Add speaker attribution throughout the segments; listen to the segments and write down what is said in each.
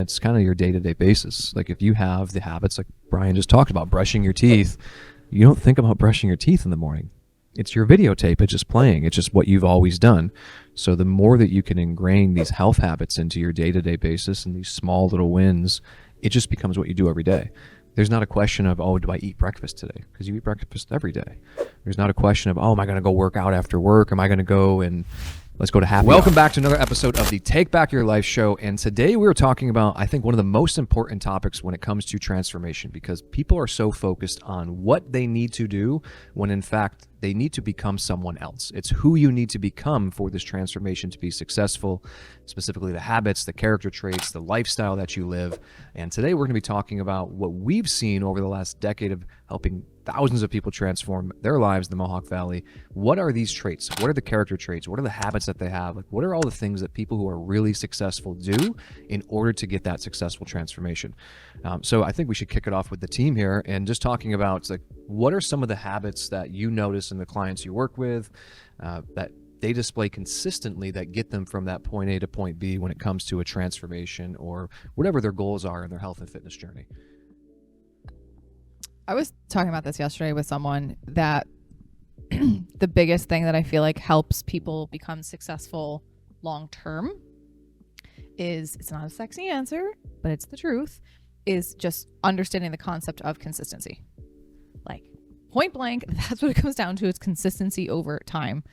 Speaker 1: it's kind of your day-to-day basis. Like if you have the habits like Brian just talked about, brushing your teeth, you don't think about brushing your teeth in the morning. It's your videotape. It's just playing. It's just what you've always done. So the more that you can ingrain these health habits into your day-to-day basis and these small little wins, it just becomes what you do every day. There's not a question of, oh, do I eat breakfast today? Because you eat breakfast every day. There's not a question of, oh, am I going to go work out after work? Am I going to go and let's go to happy Welcome back to another episode of the Take Back Your Life show. And today we're talking about, I think, one of the most important topics when it comes to transformation, because people are so focused on what they need to do when in fact they need to become someone else. It's who you need to become for this transformation to be successful, specifically the habits, the character traits, the lifestyle that you live. And today we're going to be talking about what we've seen over the last decade of helping thousands of people transform their lives in the Mohawk Valley. What are these traits? What are the character traits? What are the habits that they have? Like, what are all the things that people who are really successful do in order to get that successful transformation? So I think we should kick it off with the team here and just talking about, like, what are some of the habits that you notice in the clients you work with that they display consistently that get them from that point A to point B when it comes to a transformation or whatever their goals are in their health and fitness journey?
Speaker 2: I was talking about this yesterday with someone that the biggest thing that I feel like helps people become successful long term is, it's not a sexy answer, but it's the truth, is just understanding the concept of consistency. Like, point blank, that's what it comes down to. It's consistency over time.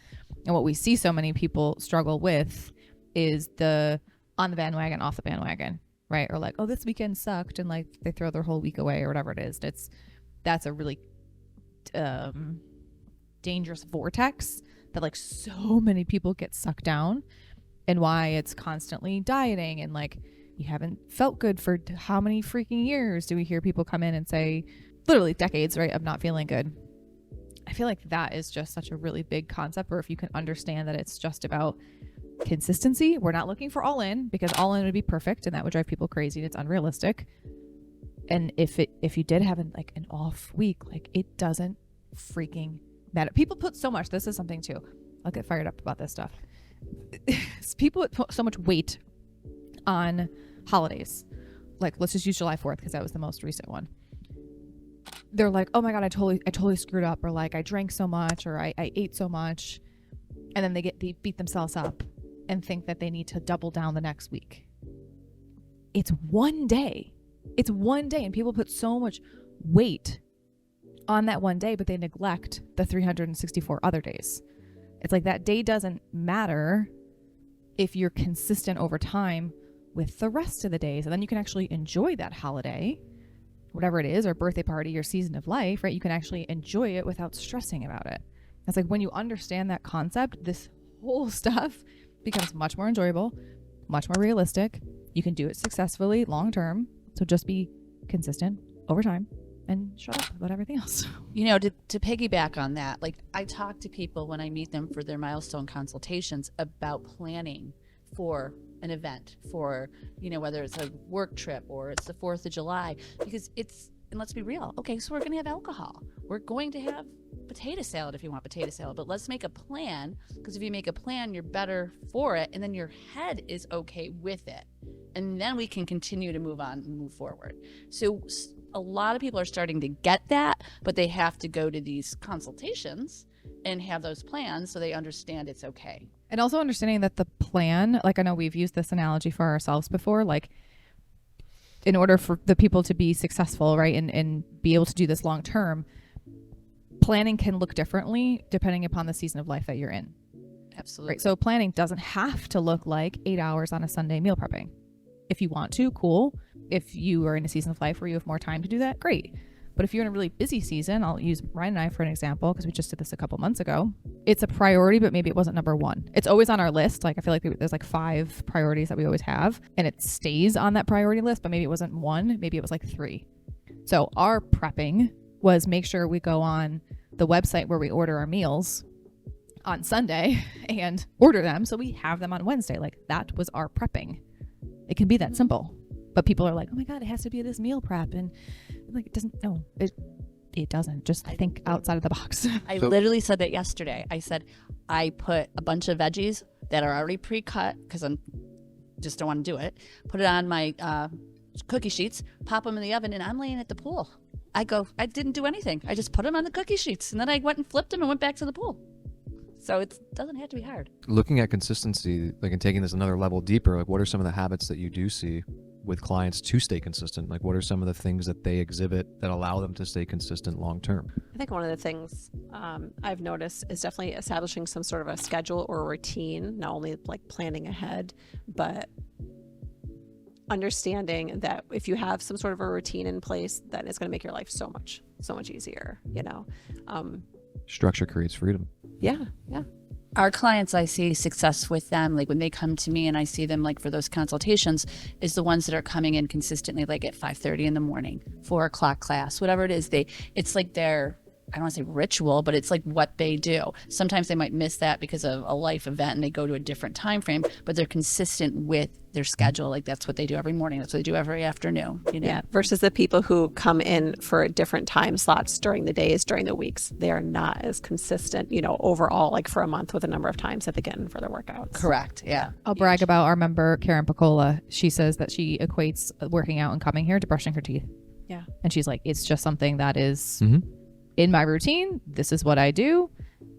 Speaker 2: And what we see so many people struggle with is the on the bandwagon, off the bandwagon, right? Or like, oh, this weekend sucked, and like they throw their whole week away or whatever it is. That's a really dangerous vortex that like so many people get sucked down, and why it's constantly dieting and like, you haven't felt good for how many freaking years do we hear people come in and say, literally decades, right, of not feeling good. I feel like that is just such a really big concept, where if you can understand that it's just about consistency, we're not looking for all in, because all in would be perfect and that would drive people crazy and it's unrealistic. And if you did have an off week, like, it doesn't freaking matter. People put so much, this is something too, I'll get fired up about this stuff. People put so much weight on holidays. Like, let's just use July 4th because that was the most recent one. They're like, oh my God, I totally screwed up, or like, I drank so much, or I ate so much. And then they beat themselves up and think that they need to double down the next week. It's one day. It's one day, and people put so much weight on that one day, but they neglect the 364 other days. It's like that day doesn't matter if you're consistent over time with the rest of the days. And then you can actually enjoy that holiday, whatever it is, or birthday party or season of life, right? You can actually enjoy it without stressing about it. It's like, when you understand that concept, this whole stuff becomes much more enjoyable, much more realistic. You can do it successfully long term. So just be consistent over time and shut up about everything else.
Speaker 3: You know, to piggyback on that, like, I talk to people when I meet them for their milestone consultations about planning for an event, for, you know, whether it's a work trip or it's the 4th of July, because and let's be real. Okay, so we're going to have alcohol. We're going to have potato salad if you want potato salad, but let's make a plan, because if you make a plan, you're better for it, and then your head is okay with it. And then we can continue to move on and move forward. So a lot of people are starting to get that, but they have to go to these consultations and have those plans so they understand it's okay.
Speaker 2: And also understanding that the plan, like, I know we've used this analogy for ourselves before, like, in order for the people to be successful, right, and be able to do this long term, planning can look differently depending upon the season of life that you're in.
Speaker 3: Absolutely.
Speaker 2: Right. So planning doesn't have to look like 8 hours on a Sunday meal prepping. If you want to, cool. If you are in a season of life where you have more time to do that, great. But if you're in a really busy season, I'll use Ryan and I for an example, because we just did this a couple months ago. It's a priority, but maybe it wasn't number one. It's always on our list. Like, I feel like there's like 5 priorities that we always have, and it stays on that priority list, but maybe it wasn't 1, maybe it was like 3. So our prepping was make sure we go on the website where we order our meals on Sunday and order them so we have them on Wednesday. Like, that was our prepping. It can be that simple. But people are like, oh my God, it has to be this meal prep. And I'm like, it doesn't, no, it doesn't. Just think outside of the box.
Speaker 3: I literally said that yesterday. I said, I put a bunch of veggies that are already pre-cut, because I'm just don't want to do it. Put it on my cookie sheets, pop them in the oven, and I'm laying at the pool. I didn't do anything. I just put them on the cookie sheets, and then I went and flipped them and went back to the pool. So it doesn't have to be hard.
Speaker 1: Looking at consistency, like, and taking this another level deeper, like, what are some of the habits that you do see with clients to stay consistent? Like, what are some of the things that they exhibit that allow them to stay consistent long term?
Speaker 4: I think one of the things I've noticed is definitely establishing some sort of a schedule or a routine, not only like planning ahead, but understanding that if you have some sort of a routine in place, then it's going to make your life so much easier, you know?
Speaker 1: Structure creates freedom.
Speaker 4: Yeah.
Speaker 3: Our clients, I see success with them, like when they come to me and I see them like for those consultations, is the ones that are coming in consistently, like at 5:30 in the morning, 4 o'clock class, whatever it is. It's like their, I don't want to say ritual, but it's like what they do. Sometimes they might miss that because of a life event and they go to a different time frame, but they're consistent with their schedule. Like that's what they do every morning. That's what they do every afternoon. You know?
Speaker 4: Yeah. Versus the people who come in for different time slots during the days, during the weeks, they are not as consistent, you know, overall, like for a month with the number of times that they get in for their workouts.
Speaker 3: Correct. Yeah.
Speaker 2: I'll brag about our member, Karen Picola. She says that she equates working out and coming here to brushing her teeth.
Speaker 4: Yeah.
Speaker 2: And she's like, it's just something that is
Speaker 1: Mm-hmm.
Speaker 2: in my routine. This is what I do.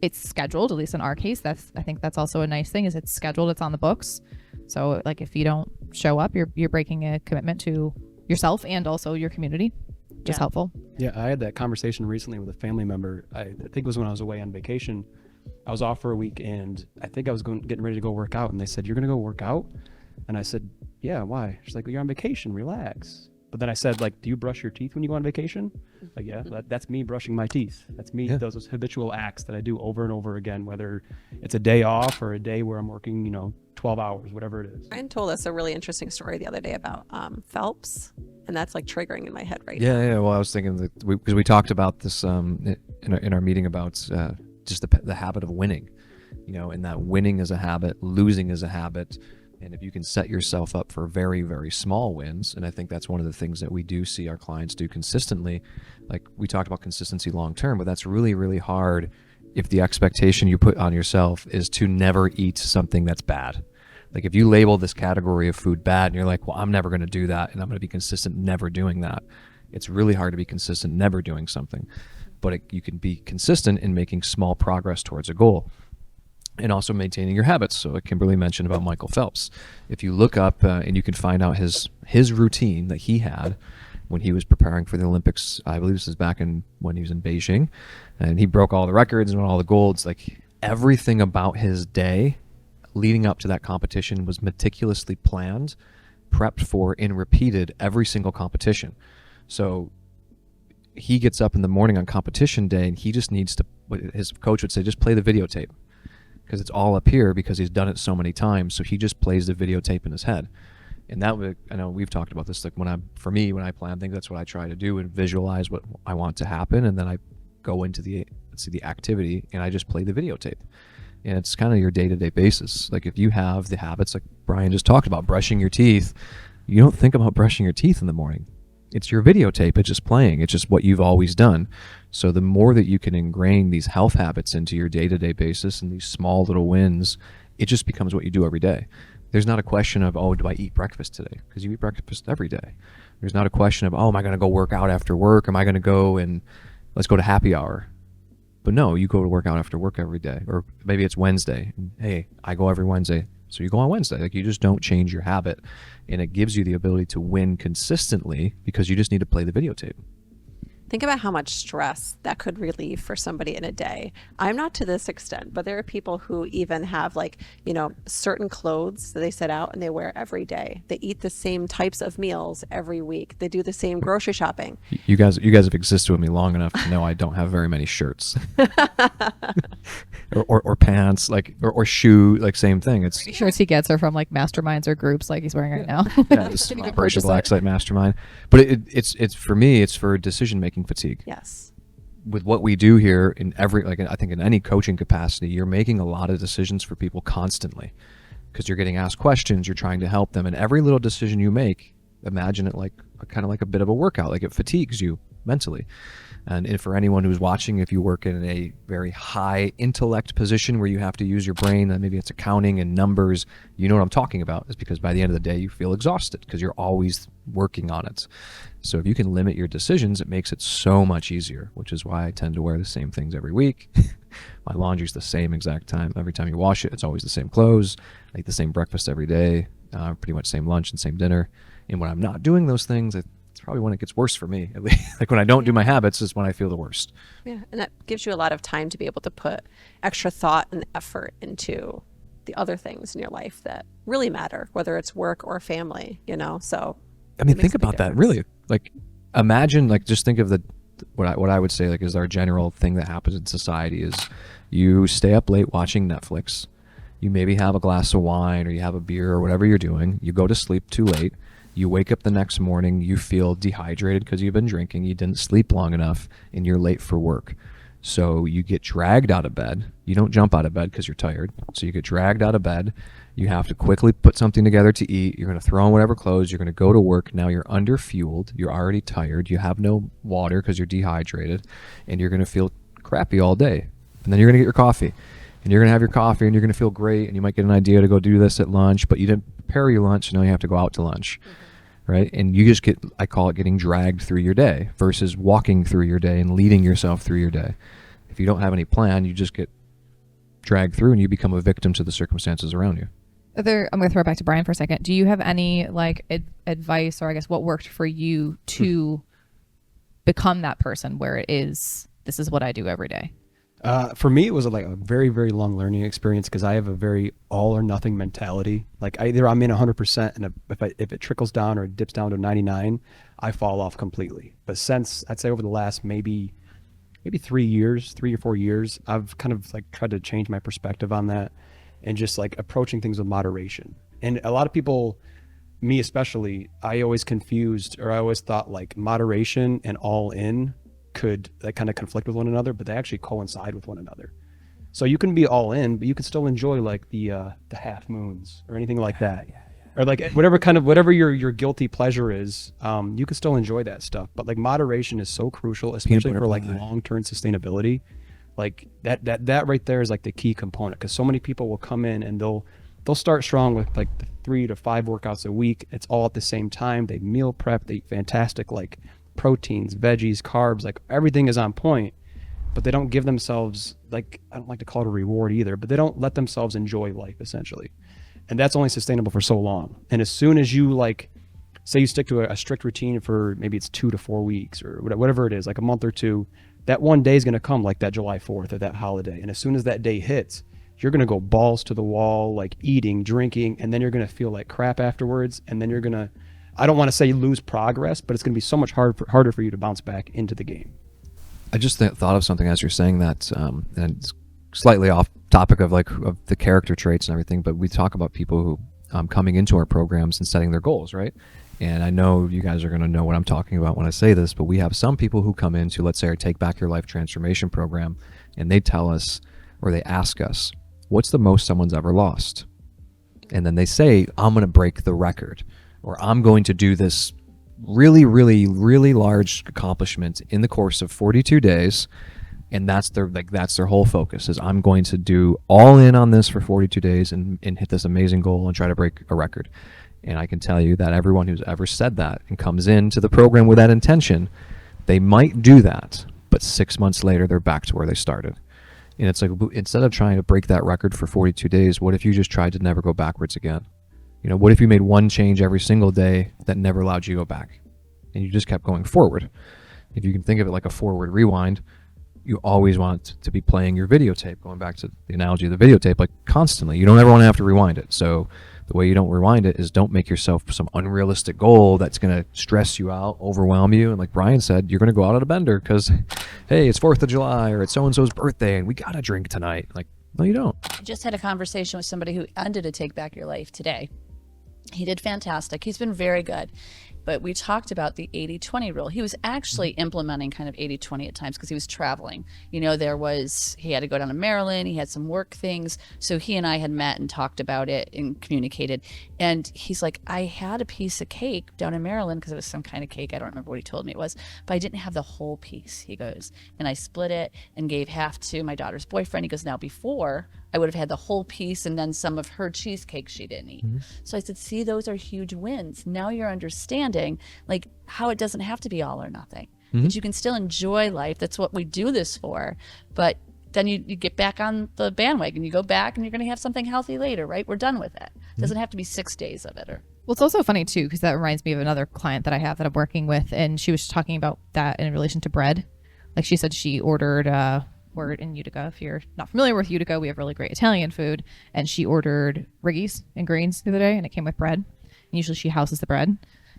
Speaker 2: It's scheduled, at least in our case. I think that's also a nice thing, is it's scheduled, it's on the books. So like if you don't show up, you're breaking a commitment to yourself and also your community, which is helpful.
Speaker 5: Yeah, I had that conversation recently with a family member. I think it was when I was away on vacation. I was off for a week, and I think I was getting ready to go work out, and they said, "You're gonna go work out?" And I said, "Yeah, why?" She's like, "Well, you're on vacation, relax." But then I said, like, "Do you brush your teeth when you go on vacation?" Like, yeah, that's me brushing my teeth. That's me, those habitual acts that I do over and over again, whether it's a day off or a day where I'm working, 12 hours, whatever it is.
Speaker 4: Brian told us a really interesting story the other day about Phelps, and that's like triggering in my head right now.
Speaker 1: Yeah. Well, I was thinking that because we talked about this in our meeting about just the habit of winning, and that winning is a habit, losing is a habit. And if you can set yourself up for very, very small wins, and I think that's one of the things that we do see our clients do consistently. Like we talked about consistency long term, but that's really, really hard if the expectation you put on yourself is to never eat something that's bad. Like if you label this category of food bad and you're like, well, I'm never going to do that and I'm going to be consistent never doing that. It's really hard to be consistent never doing something. But you can be consistent in making small progress towards a goal. And also maintaining your habits. So like Kimberly mentioned about Michael Phelps. If you look up and you can find out his routine that he had when he was preparing for the Olympics, I believe this is back when he was in Beijing, and he broke all the records and won all the golds. Like everything about his day leading up to that competition was meticulously planned, prepped for, and repeated every single competition. So he gets up in the morning on competition day and he just needs to, his coach would say, just play the videotape. Because it's all up here because he's done it so many times. So he just plays the videotape in his head. And that would, I know we've talked about this, like when I plan things, that's what I try to do and visualize what I want to happen. And then I go into the activity and I just play the videotape. And it's kind of your day-to-day basis. Like if you have the habits, like Brian just talked about, brushing your teeth, you don't think about brushing your teeth in the morning. It's your videotape. It's just playing. It's just what you've always done. So the more that you can ingrain these health habits into your day-to-day basis and these small little wins, it just becomes what you do every day. There's not a question of, oh, do I eat breakfast today? Because you eat breakfast every day. There's not a question of, oh, am I going to go work out after work? Am I going to go and let's go to happy hour? But no, you go to work out after work every day. Or maybe it's Wednesday. And, hey, I go every Wednesday. So you go on Wednesday. Like you just don't change your habit. And it gives you the ability to win consistently because you just need to play the videotape.
Speaker 4: Think about how much stress that could relieve for somebody in a day. I'm not to this extent, but there are people who even have certain clothes that they set out and they wear every day. They eat the same types of meals every week. They do the same grocery shopping.
Speaker 1: You guys have existed with me long enough to know I don't have very many shirts. or pants, or shoe, like same thing. It's
Speaker 2: Shirts he gets are from like masterminds or groups like he's wearing right now.
Speaker 1: yeah, this Operation Blacksite Mastermind. But it's for me, it's for decision making fatigue.
Speaker 4: Yes.
Speaker 1: With what we do here in I think in any coaching capacity, you're making a lot of decisions for people constantly because you're getting asked questions, you're trying to help them, and every little decision you make, imagine it like kind of like a bit of a workout, like it fatigues you mentally. And if for anyone who's watching, if you work in a very high intellect position where you have to use your brain, and maybe it's accounting and numbers, you know what I'm talking about, is because by the end of the day you feel exhausted because you're always working on it. So if you can limit your decisions, it makes it so much easier, which is why I tend to wear the same things every week. My laundry's the same exact time. Every time you wash it, it's always the same clothes. I eat the same breakfast every day, pretty much same lunch and same dinner. And when I'm not doing those things, it's probably when it gets worse for me. At least, like when I don't do my habits is when I feel the worst.
Speaker 4: Yeah, and that gives you a lot of time to be able to put extra thought and effort into the other things in your life that really matter, whether it's work or family, you know. So
Speaker 1: I mean,
Speaker 4: it makes
Speaker 1: think
Speaker 4: a big
Speaker 1: about that.
Speaker 4: difference.
Speaker 1: Really, like imagine, like just think of what I would say like is our general thing that happens in society is you stay up late watching Netflix, you maybe have a glass of wine or you have a beer or whatever you're doing, you go to sleep too late, you wake up the next morning, you feel dehydrated because you've been drinking, you didn't sleep long enough, and you're late for work. So you get dragged out of bed. You don't jump out of bed because you're tired. So you get dragged out of bed. You have to quickly put something together to eat. You're going to throw on whatever clothes. You're going to go to work. Now you're underfueled. You're already tired. You have no water because you're dehydrated. And you're going to feel crappy all day. And then you're going to get your coffee. And you're going to have your coffee and you're going to feel great. And you might get an idea to go do this at lunch, but you didn't prepare your lunch. So now you have to go out to lunch. Right? And you just get, I call it getting dragged through your day versus walking through your day and leading yourself through your day. If you don't have any plan, you just get dragged through and you become a victim to the circumstances around you.
Speaker 2: I'm going to throw it back to Brian for a second. Do you have any like advice, or I guess what worked for you to become that person where it is, this is what I do every day?
Speaker 5: For me, it was like a very, very long learning experience because I have a very all or nothing mentality. Like either I'm in 100%, and if it trickles down or it dips down to 99, I fall off completely. But since I'd say over the last maybe 3 or 4 years, I've kind of like tried to change my perspective on that and just like approaching things with moderation. And a lot of people, me especially, I always thought like moderation and all in could like kind of conflict with one another, but they actually coincide with one another. So you can be all in, but you can still enjoy like the half moons or anything like that. Or like whatever your guilty pleasure is, you can still enjoy that stuff. But like moderation is so crucial, especially for like long-term sustainability. Like that right there is like the key component, because so many people will come in and they'll start strong with like the 3 to 5 workouts a week. It's all at the same time. They meal prep. They eat fantastic like proteins, veggies, carbs, like everything is on point, but they don't give themselves, like, I don't like to call it a reward either, but they don't let themselves enjoy life essentially. And that's only sustainable for so long. And as soon as you like, say you stick to a strict routine for maybe it's 2 to 4 weeks or whatever it is, like a month or two, that one day is going to come like that July 4th or that holiday. And as soon as that day hits, you're going to go balls to the wall, like eating, drinking, and then you're going to feel like crap afterwards. And then you're going to, I don't want to say lose progress, but it's going to be so much harder for you to bounce back into the game.
Speaker 1: I just thought of something as you're saying that, and it's slightly off topic of the character traits and everything, but we talk about people who coming into our programs and setting their goals, right? And I know you guys are going to know what I'm talking about when I say this, but we have some people who come into, let's say, our Take Back Your Life transformation program, and they tell us, or they ask us, what's the most someone's ever lost? And then they say, I'm going to break the record, or I'm going to do this really, really, really large accomplishment in the course of 42 days. And that's their whole focus, is I'm going to do all in on this for 42 days and hit this amazing goal and try to break a record. And I can tell you that everyone who's ever said that and comes into the program with that intention, they might do that, but 6 months later, they're back to where they started. And it's like, instead of trying to break that record for 42 days, what if you just tried to never go backwards again? You know, what if you made one change every single day that never allowed you to go back, and you just kept going forward? If you can think of it like a forward rewind, you always want to be playing your videotape, going back to the analogy of the videotape, like constantly. You don't ever want to have to rewind it. So the way you don't rewind it is don't make yourself some unrealistic goal that's going to stress you out, overwhelm you. And like Brian said, you're going to go out on a bender because, hey, it's 4th of July or it's so-and-so's birthday and we got to drink tonight. Like, no, you don't.
Speaker 3: I just had a conversation with somebody who ended a Take Back Your Life today. He did fantastic. He's been very good. but we talked about the 80-20 rule. He was actually implementing kind of 80-20 at times because he was traveling. He had to go down to Maryland. He had some work things. So he and I had met and talked about it and communicated. And he's like, I had a piece of cake down in Maryland because it was some kind of cake. I don't remember what he told me it was, but I didn't have the whole piece, he goes. And I split it and gave half to my daughter's boyfriend. He goes, now before I would have had the whole piece and then some of her cheesecake she didn't eat. So I said, see, those are huge wins. Now you're understanding like how it doesn't have to be all or nothing, that you can still enjoy life. That's what we do this for. But then you get back on the bandwagon, you go back and you're going to have something healthy later, right? We're done with it. It doesn't have to be 6 days of it.
Speaker 2: Well, it's also funny too, because that reminds me of another client that I have that I'm working with, and she was talking about that in relation to bread. Like she said, she ordered we're in Utica. If you're not familiar with Utica, we have really great Italian food, and she ordered Riggies and greens the other day, and it came with bread. And usually she houses the bread,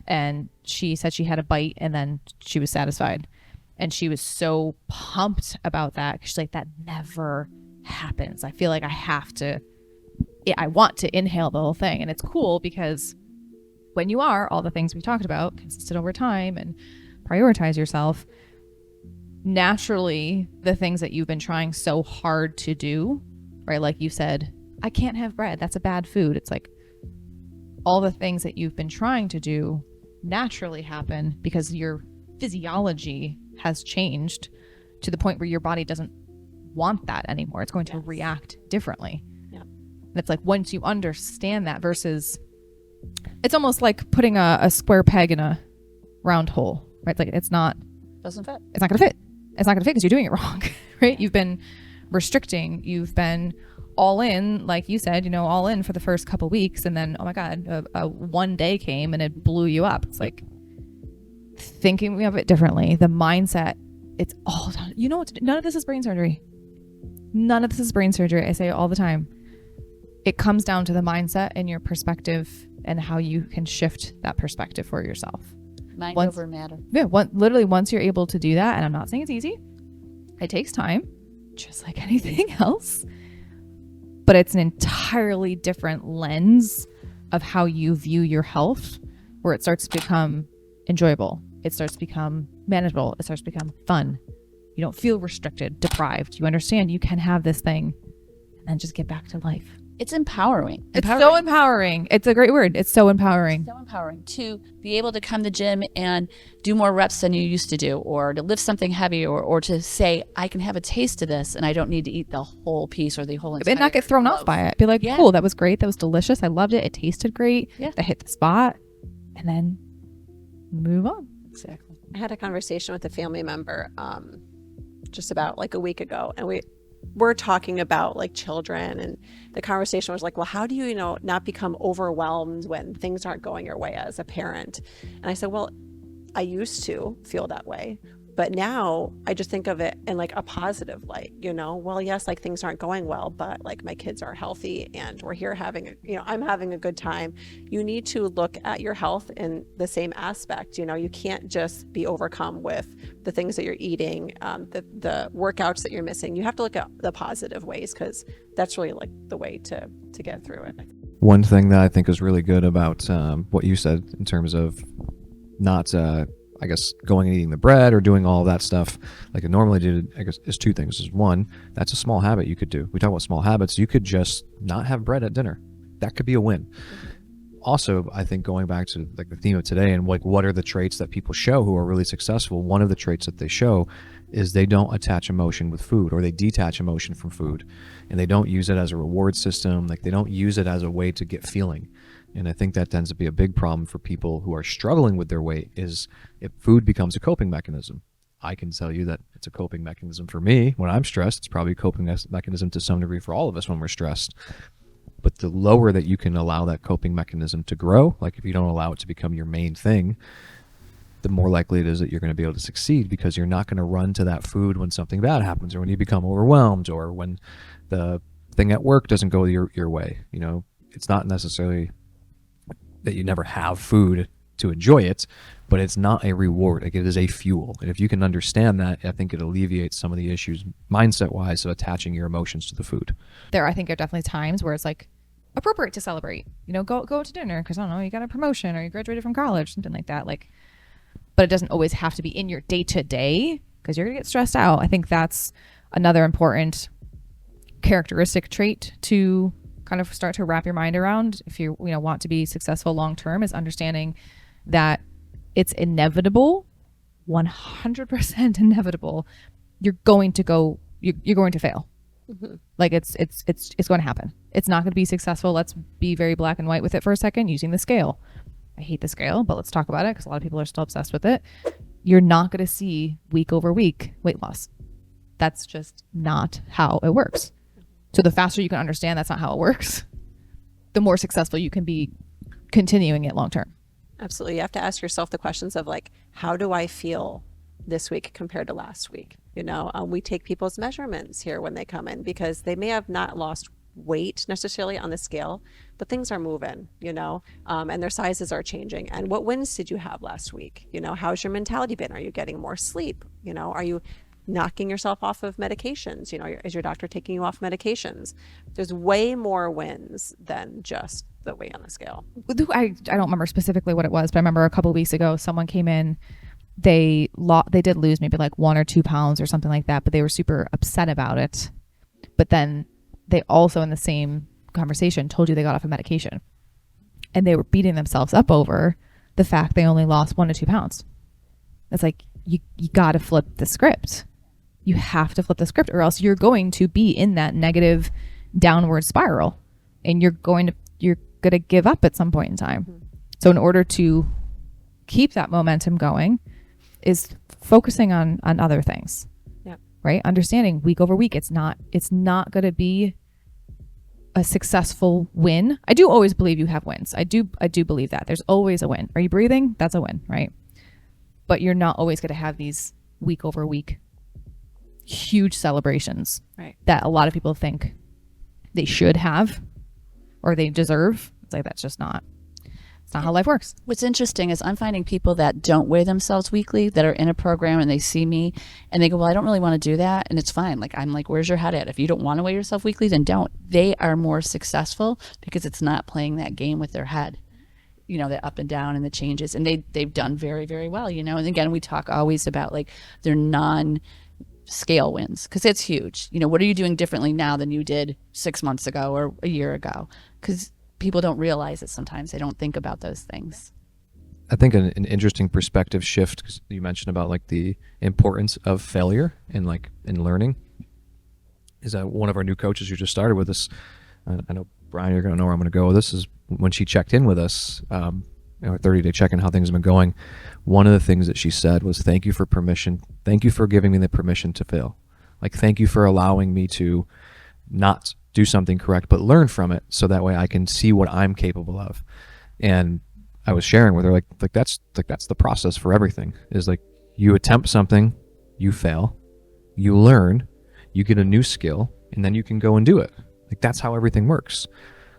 Speaker 2: and she said she had a bite and then she was satisfied, and she was so pumped about that. She's like, that never happens. I feel like I want to inhale the whole thing. And it's cool because when you are all the things we talked about, consistent over time and prioritize yourself, naturally the things that you've been trying so hard to do, right? Like you said, I can't have bread. That's a bad food. It's like all the things that you've been trying to do naturally happen because your physiology has changed to the point where your body doesn't want that anymore. It's going to react differently.
Speaker 4: Yeah.
Speaker 2: And it's like once you understand that versus it's almost like putting a square peg in a round hole, right? It's like
Speaker 3: Doesn't fit.
Speaker 2: it's not going to fit. It's not going to fit because you're doing it wrong, right? You've been restricting. You've been all in, like you said, all in for the first couple weeks. And then, oh my God, a one day came and it blew you up. It's like thinking of it differently. The mindset, it's all done. You know what? None of this is brain surgery. None of this is brain surgery. I say it all the time. It comes down to the mindset and your perspective and how you can shift that perspective for yourself.
Speaker 3: Mind
Speaker 2: Once-
Speaker 3: over matter.
Speaker 2: Yeah, literally once you're able to do that, and I'm not saying it's easy, it takes time, just like anything else, but it's an entirely different lens of how you view your health, where it starts to become enjoyable. It starts to become manageable. It starts to become fun. You don't feel restricted, deprived. You understand you can have this thing and then just get back to life.
Speaker 3: It's empowering.
Speaker 2: It's so empowering. It's a great word. It's so empowering.
Speaker 3: So empowering to be able to come to the gym and do more reps than you used to do, or to lift something heavy, or to say, I can have a taste of this and I don't need to eat the whole piece or the whole entire
Speaker 2: And not get thrown off
Speaker 3: loaf.
Speaker 2: by it. Be like,
Speaker 3: Yeah.
Speaker 2: cool, that was great. That was delicious. I loved it. It tasted great.
Speaker 3: Yeah.
Speaker 2: That hit the spot. And then move on.
Speaker 3: Exactly.
Speaker 4: I had a conversation with a family member just about like a week ago, and we're talking about like children, and the conversation was like, well, how do you not become overwhelmed when things aren't going your way as a parent? And I said, well, I used to feel that way, but now I just think of it in like a positive light, well, yes, like things aren't going well, but like my kids are healthy and we're here having I'm having a good time. You need to look at your health in the same aspect. You can't just be overcome with the things that you're eating, the workouts that you're missing. You have to look at the positive ways, because that's really like the way to get through it.
Speaker 1: One thing that I think is really good about what you said in terms of not, I guess, going and eating the bread or doing all that stuff like I normally do, I guess, is two things. Is one, that's a small habit you could do. We talk about small habits. You could just not have bread at dinner. That could be a win. Also, I think going back to like the theme of today and like what are the traits that people show who are really successful, one of the traits that they show is they don't attach emotion with food, or they detach emotion from food, and they don't use it as a reward system. Like they don't use it as a way to get feeling. And I think that tends to be a big problem for people who are struggling with their weight, is if food becomes a coping mechanism. I can tell you that it's a coping mechanism for me when I'm stressed. It's probably a coping mechanism to some degree for all of us when we're stressed. But the lower that you can allow that coping mechanism to grow, like if you don't allow it to become your main thing, the more likely it is that you're going to be able to succeed, because you're not going to run to that food when something bad happens, or when you become overwhelmed, or when the thing at work doesn't go your way. It's not necessarily that you never have food to enjoy it, but it's not a reward. Like it is a fuel. And if you can understand that, I think it alleviates some of the issues mindset wise of attaching your emotions to the food.
Speaker 2: There, I think, are definitely times where it's like appropriate to celebrate. You know, go to dinner because I don't know, you got a promotion or you graduated from college, something like that. Like, but it doesn't always have to be in your day to day because you're gonna get stressed out. I think that's another important characteristic trait to kind of start to wrap your mind around if you want to be successful long term, is understanding that it's inevitable, 100% inevitable. You're going to fail. Like it's going to happen. It's not going to be successful. Let's be very black and white with it for a second, using the scale. I hate the scale, but let's talk about it because a lot of people are still obsessed with it. You're not going to see week over week weight loss. That's just not how it works. So the faster you can understand that's not how it works, the more successful you can be continuing it long term.
Speaker 4: Absolutely. You have to ask yourself the questions of like, how do I feel this week compared to last week? We take people's measurements here when they come in because they may have not lost weight necessarily on the scale, but things are moving, and their sizes are changing. And what wins did you have last week? How's your mentality been? Are you getting more sleep? Are you knocking yourself off of medications? Is your doctor taking you off medications? There's way more wins than just the weight on the scale.
Speaker 2: I don't remember specifically what it was, but I remember a couple of weeks ago, someone came in, they did lose maybe like 1 or 2 pounds or something like that, but they were super upset about it. But then they also in the same conversation told you they got off a medication and they were beating themselves up over the fact they only lost 1 to 2 pounds. It's like, you got to flip the script. You have to flip the script or else you're going to be in that negative downward spiral and you're going to give up at some point in time. Mm-hmm. So in order to keep that momentum going is focusing on other things.
Speaker 4: Yeah.
Speaker 2: Right? Understanding week over week, it's not going to be a successful win. I do always believe you have wins. I do believe that. There's always a win. Are you breathing? That's a win, right? But you're not always going to have these week over week huge celebrations,
Speaker 4: right,
Speaker 2: that a lot of people think they should have or they deserve. It's like, it's not how life works.
Speaker 3: What's interesting is I'm finding people that don't weigh themselves weekly that are in a program and they see me and they go, well, I don't really want to do that. And it's fine. Like, I'm like, where's your head at? If you don't want to weigh yourself weekly, then don't. They are more successful because it's not playing that game with their head. The up and down and the changes, and they've done very, very well, and again, we talk always about like their non-scale wins because it's huge. What are you doing differently now than you did 6 months ago or a year ago? Because people don't realize it sometimes. They don't think about those things.
Speaker 1: I think an interesting perspective shift, because you mentioned about like the importance of failure and like in learning, is that one of our new coaches who just started with us, I know Brian, you're going to know where I'm going to go with this, is when she checked in with us, a 30-day check-in, how things have been going. One of the things that she said was, thank you for permission. Thank you for giving me the permission to fail. Like, thank you for allowing me to not do something correct, but learn from it so that way I can see what I'm capable of. And I was sharing with her, like that's the process for everything, is like, you attempt something, you fail, you learn, you get a new skill, and then you can go and do it. Like, that's how everything works.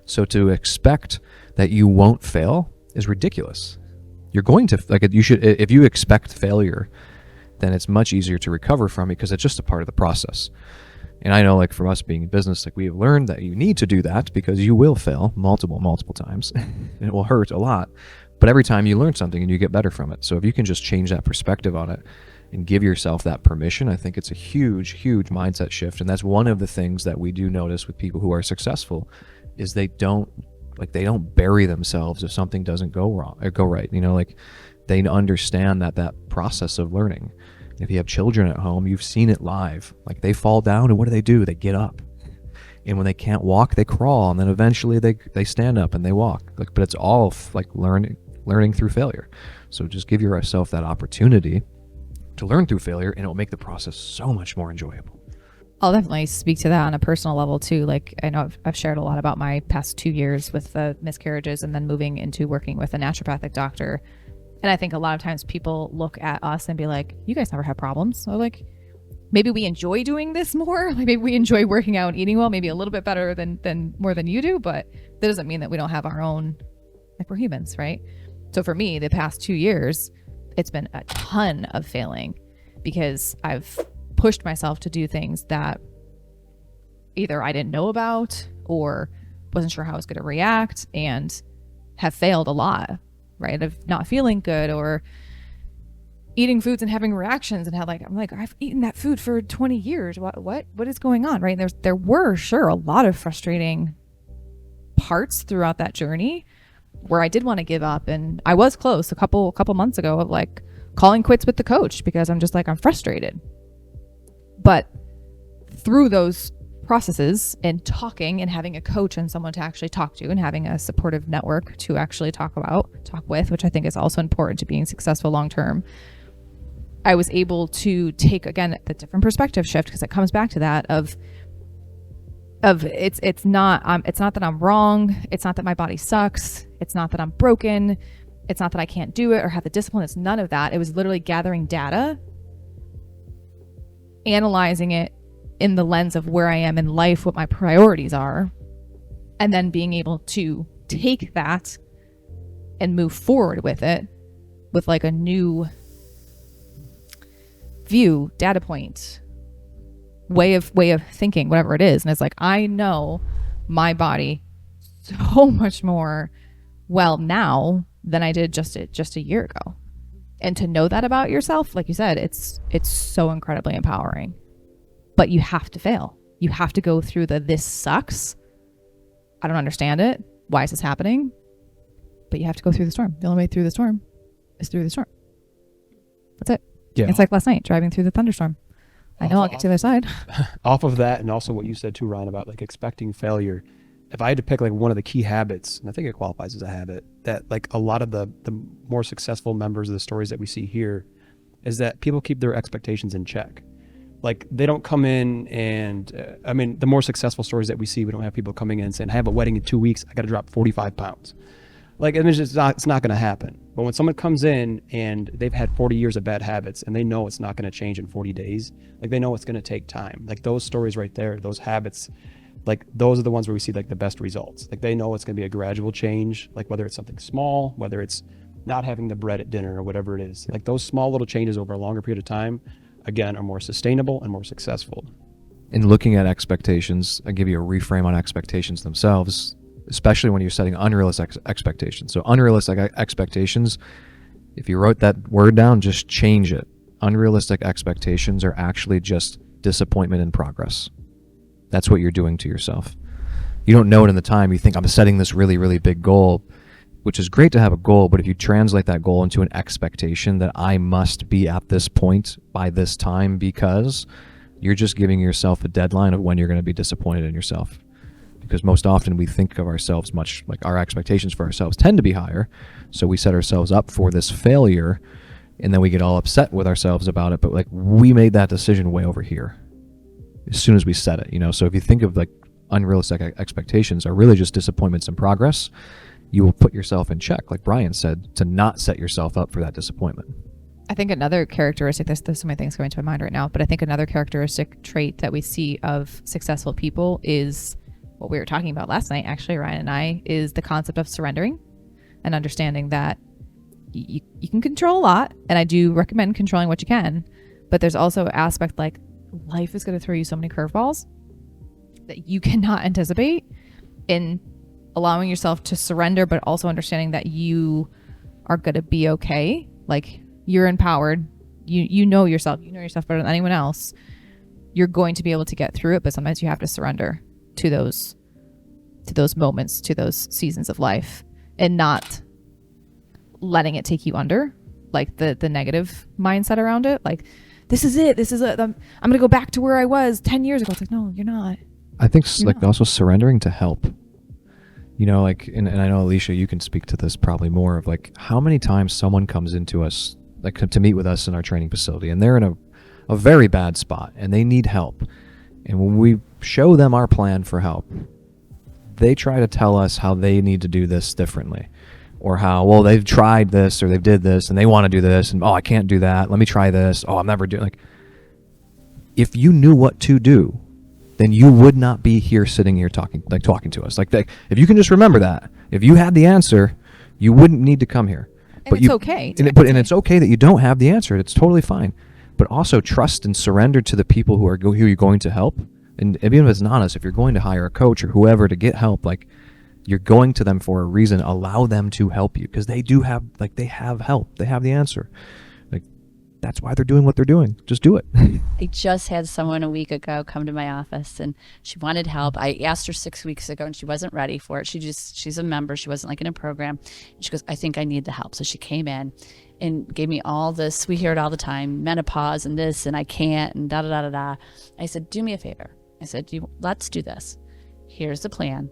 Speaker 1: So to expect that you won't fail is ridiculous. You're going to, like, you should, if you expect failure, then it's much easier to recover from it because it's just a part of the process. And I know, like, from us being in business, like, we have learned that you need to do that because you will fail multiple times and it will hurt a lot. But every time you learn something and you get better from it. So if you can just change that perspective on it and give yourself that permission, I think it's a huge, huge mindset shift. And that's one of the things that we do notice with people who are successful is they don't bury themselves if something doesn't go wrong or go right. Like, they understand that process of learning. If you have children at home, you've seen it live. Like, they fall down and what do? They get up. And when they can't walk, they crawl, and then eventually they stand up and they walk. Like, but it's all like learning through failure. So just give yourself that opportunity to learn through failure, and it will make the process so much more enjoyable.
Speaker 2: I'll definitely speak to that on a personal level too. Like, I know I've shared a lot about my past 2 years with the miscarriages and then moving into working with a naturopathic doctor. And I think a lot of times people look at us and be like, you guys never have problems. So like, maybe we enjoy doing this more. Like, maybe we enjoy working out and eating well, maybe a little bit better than more than you do, but that doesn't mean that we don't have our own, like, we're humans, right? So for me, the past 2 years, it's been a ton of failing because I've pushed myself to do things that either I didn't know about or wasn't sure how I was going to react, and have failed a lot, right? Of not feeling good or eating foods and having reactions, and I'm like, I've eaten that food for 20 years. What is going on, right? And there were sure a lot of frustrating parts throughout that journey where I did want to give up, and I was close a couple months ago of like calling quits with the coach because I'm just like, I'm frustrated. But through those processes and talking and having a coach and someone to actually talk to and having a supportive network to actually talk with, which I think is also important to being successful long term, I was able to take, again, the different perspective shift, because it comes back to that of it's not that I'm wrong, it's not that my body sucks, it's not that I'm broken, it's not that I can't do it or have the discipline. It's none of that. It was literally gathering data, analyzing it in the lens of where I am in life, what my priorities are, and then being able to take that and move forward with it with like a new view, data point, way of thinking, whatever it is. And it's like, I know my body so much more well now than I did just a year ago. And to know that about yourself, like you said, it's so incredibly empowering. But you have to fail. You have to go through this sucks. I don't understand it. Why is this happening? But you have to go through the storm. The only way through the storm is through the storm. That's it.
Speaker 5: Yeah.
Speaker 2: It's like last night driving through the thunderstorm. I know I'll get to the other side.
Speaker 5: Off of that, and also what you said too, Ryan, about like expecting failure. If I had to pick like one of the key habits, and I think it qualifies as a habit, that like a lot of the more successful members of the stories that we see here, is that people keep their expectations in check. Like they don't come in and, I mean, the more successful stories that we see, we don't have people coming in and saying, I have a wedding in 2 weeks, I got to drop 45 pounds. Like, I mean, it's not going to happen. But when someone comes in and they've had 40 years of bad habits and they know it's not going to change in 40 days, like they know it's going to take time. Like those stories right there, those habits, like those are the ones where we see like the best results. Like they know it's going to be a gradual change, like whether it's something small, whether it's not having the bread at dinner or whatever it is. Like those small little changes over a longer period of time, again, are more sustainable and more successful.
Speaker 1: In looking at expectations, I give you a reframe on expectations themselves, especially when you're setting unrealistic expectations. So unrealistic expectations, if you wrote that word down, just change it. Unrealistic expectations are actually just disappointment in progress. That's what you're doing to yourself. You don't know it in the time. You think, I'm setting this really, really big goal, which is great to have a goal, but if you translate that goal into an expectation that I must be at this point by this time, because you're just giving yourself a deadline of when you're going to be disappointed in yourself. Because most often we think of ourselves much like our expectations for ourselves tend to be higher. So we set ourselves up for this failure and then we get all upset with ourselves about it. But like we made that decision way over here as soon as we set it, you know? So if you think of like unrealistic expectations are really just disappointments in progress, you will put yourself in check, like Brian said, to not set yourself up for that disappointment.
Speaker 2: I think another characteristic, there's so many things going to my mind right now, but I think another characteristic trait that we see of successful people is what we were talking about last night, actually, Ryan and I, is the concept of surrendering and understanding that you can control a lot. And I do recommend controlling what you can, but there's also an aspect like life is going to throw you so many curveballs that you cannot anticipate, in allowing yourself to surrender, but also understanding that you are going to be okay. Like you're empowered. You know yourself. You know yourself better than anyone else. You're going to be able to get through it, but sometimes you have to surrender to those moments, to those seasons of life, and not letting it take you under, like the negative mindset around it. Like, this is it. I'm going to go back to where I was 10 years ago. It's like, no, you're not.
Speaker 1: I think also surrendering to help. You know, like, and I know, Alicia, you can speak to this probably more, of like how many times someone comes into us, like to meet with us in our training facility, and they're in a very bad spot and they need help. And when we show them our plan for help, they try to tell us how they need to do this differently, or how, well, they've tried this or they've did this and they want to do this, and, oh, I can't do that. Let me try this. Oh, I'm never doing, like, if you knew what to do, then you would not be here sitting here talking to us. Like, if you can just remember that, if you had the answer, you wouldn't need to come here.
Speaker 2: And it's okay.
Speaker 1: And it's okay that you don't have the answer. It's totally fine. But also trust and surrender to the people who you're going to help, And even if it's not us, if you're going to hire a coach or whoever to get help, like, you're going to them for a reason. Allow them to help you, because they do have, like, they have help. They have the answer. Like, that's why they're doing what they're doing. Just do it.
Speaker 3: I just had someone a week ago come to my office and she wanted help. I asked her 6 weeks ago and she wasn't ready for it. She's a member. She wasn't like in a program. And she goes, I think I need the help. So she came in and gave me all this. We hear it all the time, menopause and this, and I can't, and da da da da da. I said, do me a favor. I said, let's do this. Here's the plan.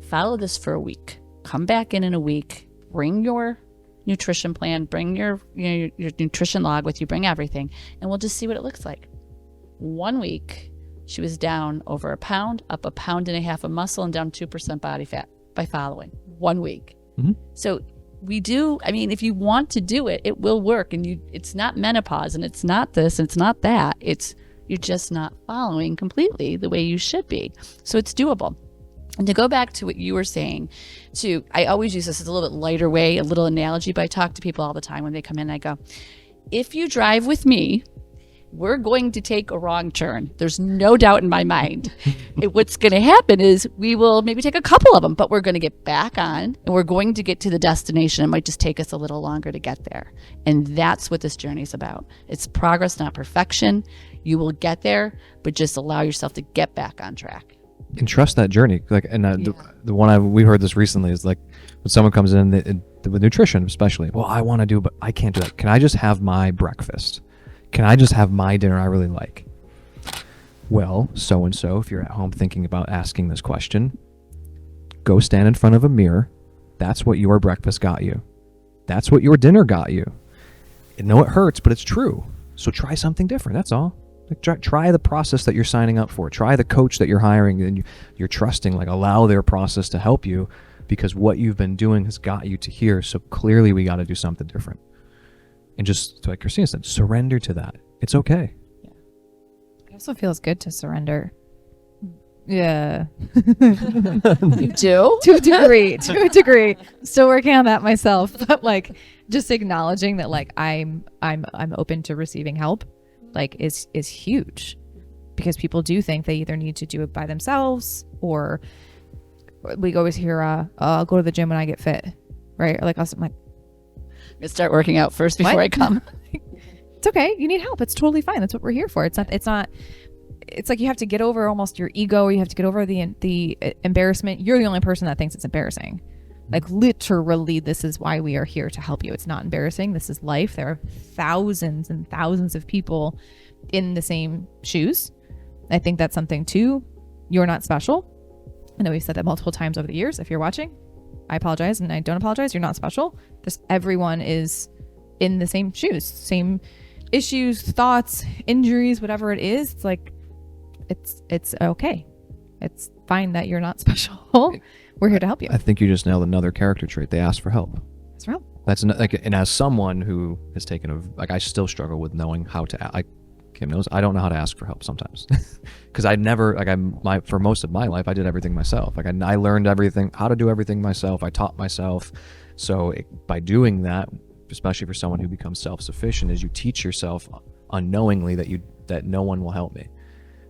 Speaker 3: Follow this for a week. Come back in a week. Bring your nutrition plan. Bring your nutrition log with you. Bring everything, and we'll just see what it looks like. 1 week, she was down over a pound, up 1.5 pounds of muscle, and down 2% body fat by following 1 week.
Speaker 1: Mm-hmm.
Speaker 3: So we do. I mean, if you want to do it, it will work. And it's not menopause, and it's not this, and it's not that. You're just not following completely the way you should be. So it's doable. And to go back to what you were saying, I always use this as a little bit lighter way, a little analogy, but I talk to people all the time when they come in and I go, if you drive with me, we're going to take a wrong turn. There's no doubt in my mind. What's going to happen is we will maybe take a couple of them, but we're going to get back on and we're going to get to the destination. It might just take us a little longer to get there. And that's what this journey is about. It's progress, not perfection. You will get there, but just allow yourself to get back on track.
Speaker 1: And trust that journey. Like, and the one we heard this recently is like, when someone comes in with nutrition, especially, well, I want to do, but I can't do that. Can I just have my breakfast? Can I just have my dinner I really like? Well, so-and-so, if you're at home thinking about asking this question, go stand in front of a mirror. That's what your breakfast got you. That's what your dinner got you. I know it hurts, but it's true. So try something different. That's all. Like, try the process that you're signing up for. Try the coach that you're hiring and you're trusting. Like, allow their process to help you, because what you've been doing has got you to here. So clearly we got to do something different. And just like Christina said, surrender to that. It's okay.
Speaker 2: It also feels good to surrender. Yeah.
Speaker 3: You do?
Speaker 2: To a degree. Still working on that myself. But like, just acknowledging that, like, I'm open to receiving help, like, is huge, because people do think they either need to do it by themselves, or we always hear, I'll go to the gym when I get fit, right? Or like, I'm like,
Speaker 3: I'm gonna start working out first before
Speaker 2: What?
Speaker 3: I come.
Speaker 2: it's okay. You need help. It's totally fine. That's what we're here for. It's like you have to get over almost your ego, or you have to get over the embarrassment. You're the only person that thinks it's embarrassing. Like, literally, this is why we are here, to help you. It's not embarrassing. This is life. There are thousands and thousands of people in the same shoes. I think that's something too. You're not special. I know we've said that multiple times over the years. If you're watching, I apologize, and I don't apologize. You're not special. Everyone is in the same shoes, same issues, thoughts, injuries, whatever it is. It's like, it's okay. It's fine that you're not special. We're here to help you.
Speaker 1: I think you just nailed another character trait. They ask for help.
Speaker 2: That's right.
Speaker 1: That's like, and as someone who has taken I still struggle with knowing how to. Kim knows, I don't know how to ask for help sometimes, because I never, for most of my life, I did everything myself. Like, I learned how to do everything myself. I taught myself. So by doing that, especially for someone who becomes self-sufficient, is you teach yourself unknowingly that no one will help me,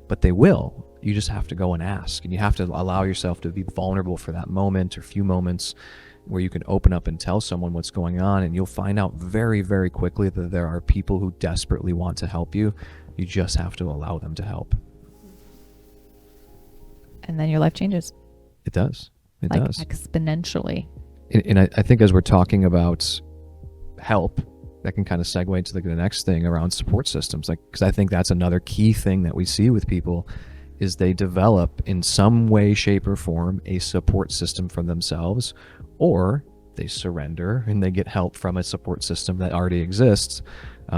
Speaker 1: but they will. You just have to go and ask, and you have to allow yourself to be vulnerable for that moment or few moments where you can open up and tell someone what's going on, and you'll find out very, very quickly that there are people who desperately want to help you. You just have to allow them to help.
Speaker 2: And then your life changes.
Speaker 1: It does. It
Speaker 2: like
Speaker 1: does.
Speaker 2: Exponentially.
Speaker 1: And I think as we're talking about help, that can kind of segue into the next thing around support systems. Like, because I think that's another key thing that we see with people is they develop in some way, shape, or form a support system for themselves, or they surrender and they get help from a support system that already exists.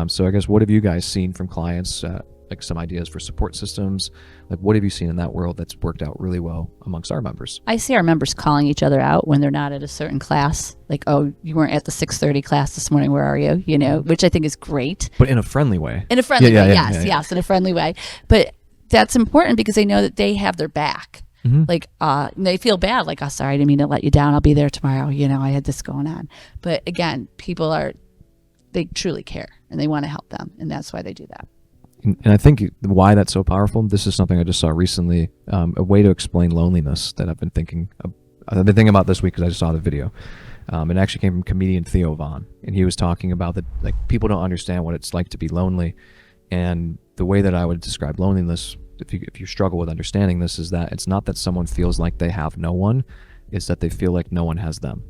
Speaker 1: So I guess, what have you guys seen from clients, like some ideas for support systems? Like, what have you seen in that world that's worked out really well amongst our members?
Speaker 3: I see our members calling each other out when they're not at a certain class. Like, oh, you weren't at the 6:30 class this morning. Where are you? You know, which I think is great.
Speaker 1: But in a friendly way.
Speaker 3: In a friendly way,
Speaker 1: yeah,
Speaker 3: yes, in a friendly way. But that's important because they know that they have their back.
Speaker 1: Mm-hmm.
Speaker 3: Like, they feel bad. Like, oh, sorry, I didn't mean to let you down. I'll be there tomorrow. You know, I had this going on. But again, they truly care and they want to help them. And that's why they do that.
Speaker 1: And I think why that's so powerful, this is something I just saw recently, a way to explain loneliness that I've been thinking about this week because I just saw the video. It actually came from comedian Theo Von, and he was talking about that, like, people don't understand what it's like to be lonely. And the way that I would describe loneliness, if you struggle with understanding this, is that it's not that someone feels like they have no one, it's that they feel like no one has them.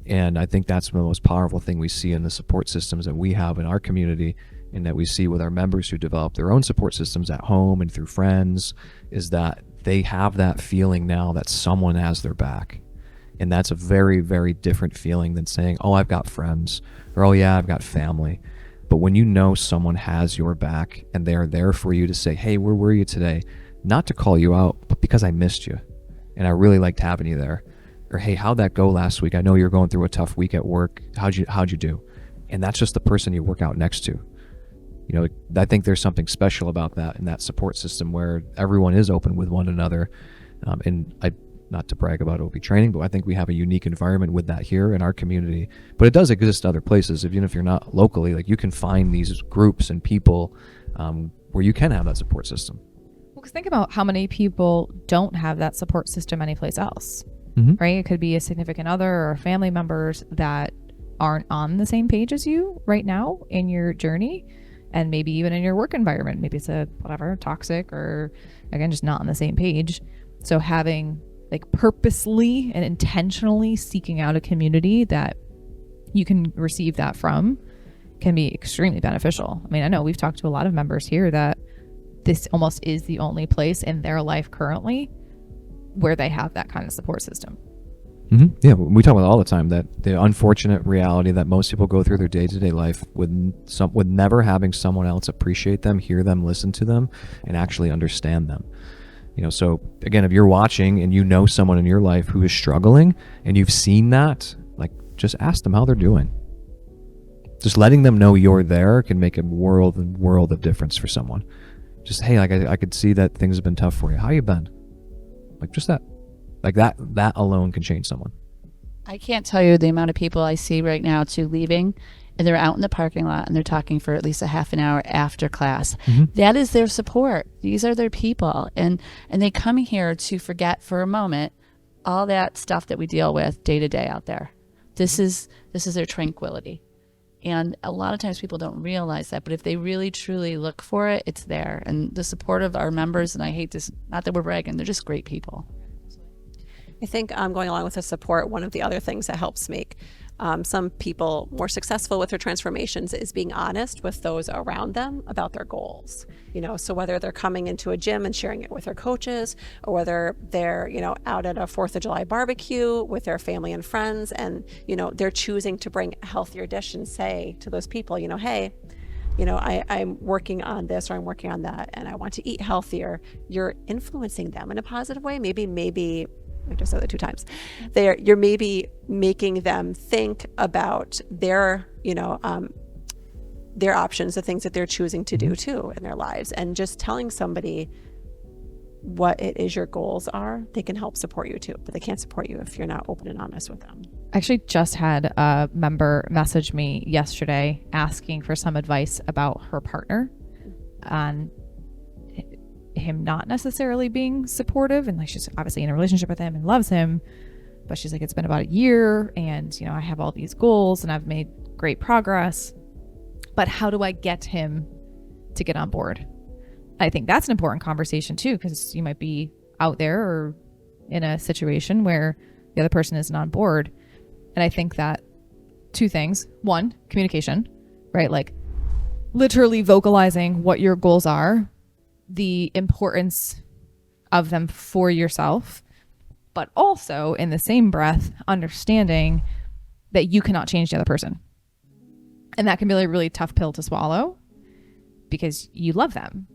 Speaker 1: And I think that's the most powerful thing we see in the support systems that we have in our community, and that we see with our members who develop their own support systems at home and through friends, is that they have that feeling now that someone has their back. And that's a very, very different feeling than saying, oh, I've got friends, or oh yeah, I've got family. But when you know someone has your back and they're there for you to say, hey, where were you today? Not to call you out, but because I missed you and I really liked having you there. Or, hey, how'd that go last week? I know you're going through a tough week at work. How'd you do? And that's just the person you work out next to. You know, I think there's something special about that in that support system where everyone is open with one another. And not to brag about OP training, but I think we have a unique environment with that here in our community. But it does exist other places. Even if you're not locally, like, you can find these groups and people where you can have that support system.
Speaker 2: Well, because think about how many people don't have that support system anyplace else, right? It could be a significant other or family members that aren't on the same page as you right now in your journey, and maybe even in your work environment. Maybe it's a whatever, toxic, or again, just not on the same page. So having, like, purposely and intentionally seeking out a community that you can receive that from can be extremely beneficial. I mean, I know we've talked to a lot of members here that this almost is the only place in their life currently where they have that kind of support system.
Speaker 1: Yeah, we talk about it all the time, that the unfortunate reality that most people go through their day-to-day life with never having someone else appreciate them, hear them, listen to them, and actually understand them. You know, so again, if you're watching and you know someone in your life who is struggling and you've seen that, like, just ask them how they're doing. Just letting them know you're there can make a world of difference for someone. Just, hey, like, I could see that things have been tough for you. How you been? Like, just that. Like, that alone can change someone.
Speaker 3: I can't tell you the amount of people I see right now leaving, and they're out in the parking lot and they're talking for at least a half an hour after class. That is their support. These are their people, and they come here to forget for a moment all that stuff that we deal with day to day out there. This is their tranquility. And a lot of times people don't realize that, but if they really truly look for it, it's there. And the support of our members, and I hate this, not that we're bragging, they're just great people.
Speaker 4: I think going along with the support, one of the other things that helps make some people more successful with their transformations is being honest with those around them about their goals. You know, so whether they're coming into a gym and sharing it with their coaches, or whether they're, you know, out at a 4th of July barbecue with their family and friends, and, you know, they're choosing to bring a healthier dish and say to those people, you know, hey, you know, I'm working on this, or I'm working on that, and I want to eat healthier. You're influencing them in a positive way. Maybe I just said that 2 times. You're maybe making them think about their, you know, their options, the things that they're choosing to do too in their lives, and just telling somebody what it is your goals are. They can help support you too, but they can't support you if you're not open and honest with them.
Speaker 2: I actually just had a member message me yesterday asking for some advice about her partner on him not necessarily being supportive, and like, she's obviously in a relationship with him and loves him, but she's like, it's been about a year, and, you know, I have all these goals and I've made great progress, but how do I get him to get on board? I think that's an important conversation too, because you might be out there or in a situation where the other person isn't on board. And I think that 2 things: 1, communication, right? Like, literally vocalizing what your goals are, the importance of them for yourself, but also in the same breath, understanding that you cannot change the other person. And that can be a really tough pill to swallow, because you love them,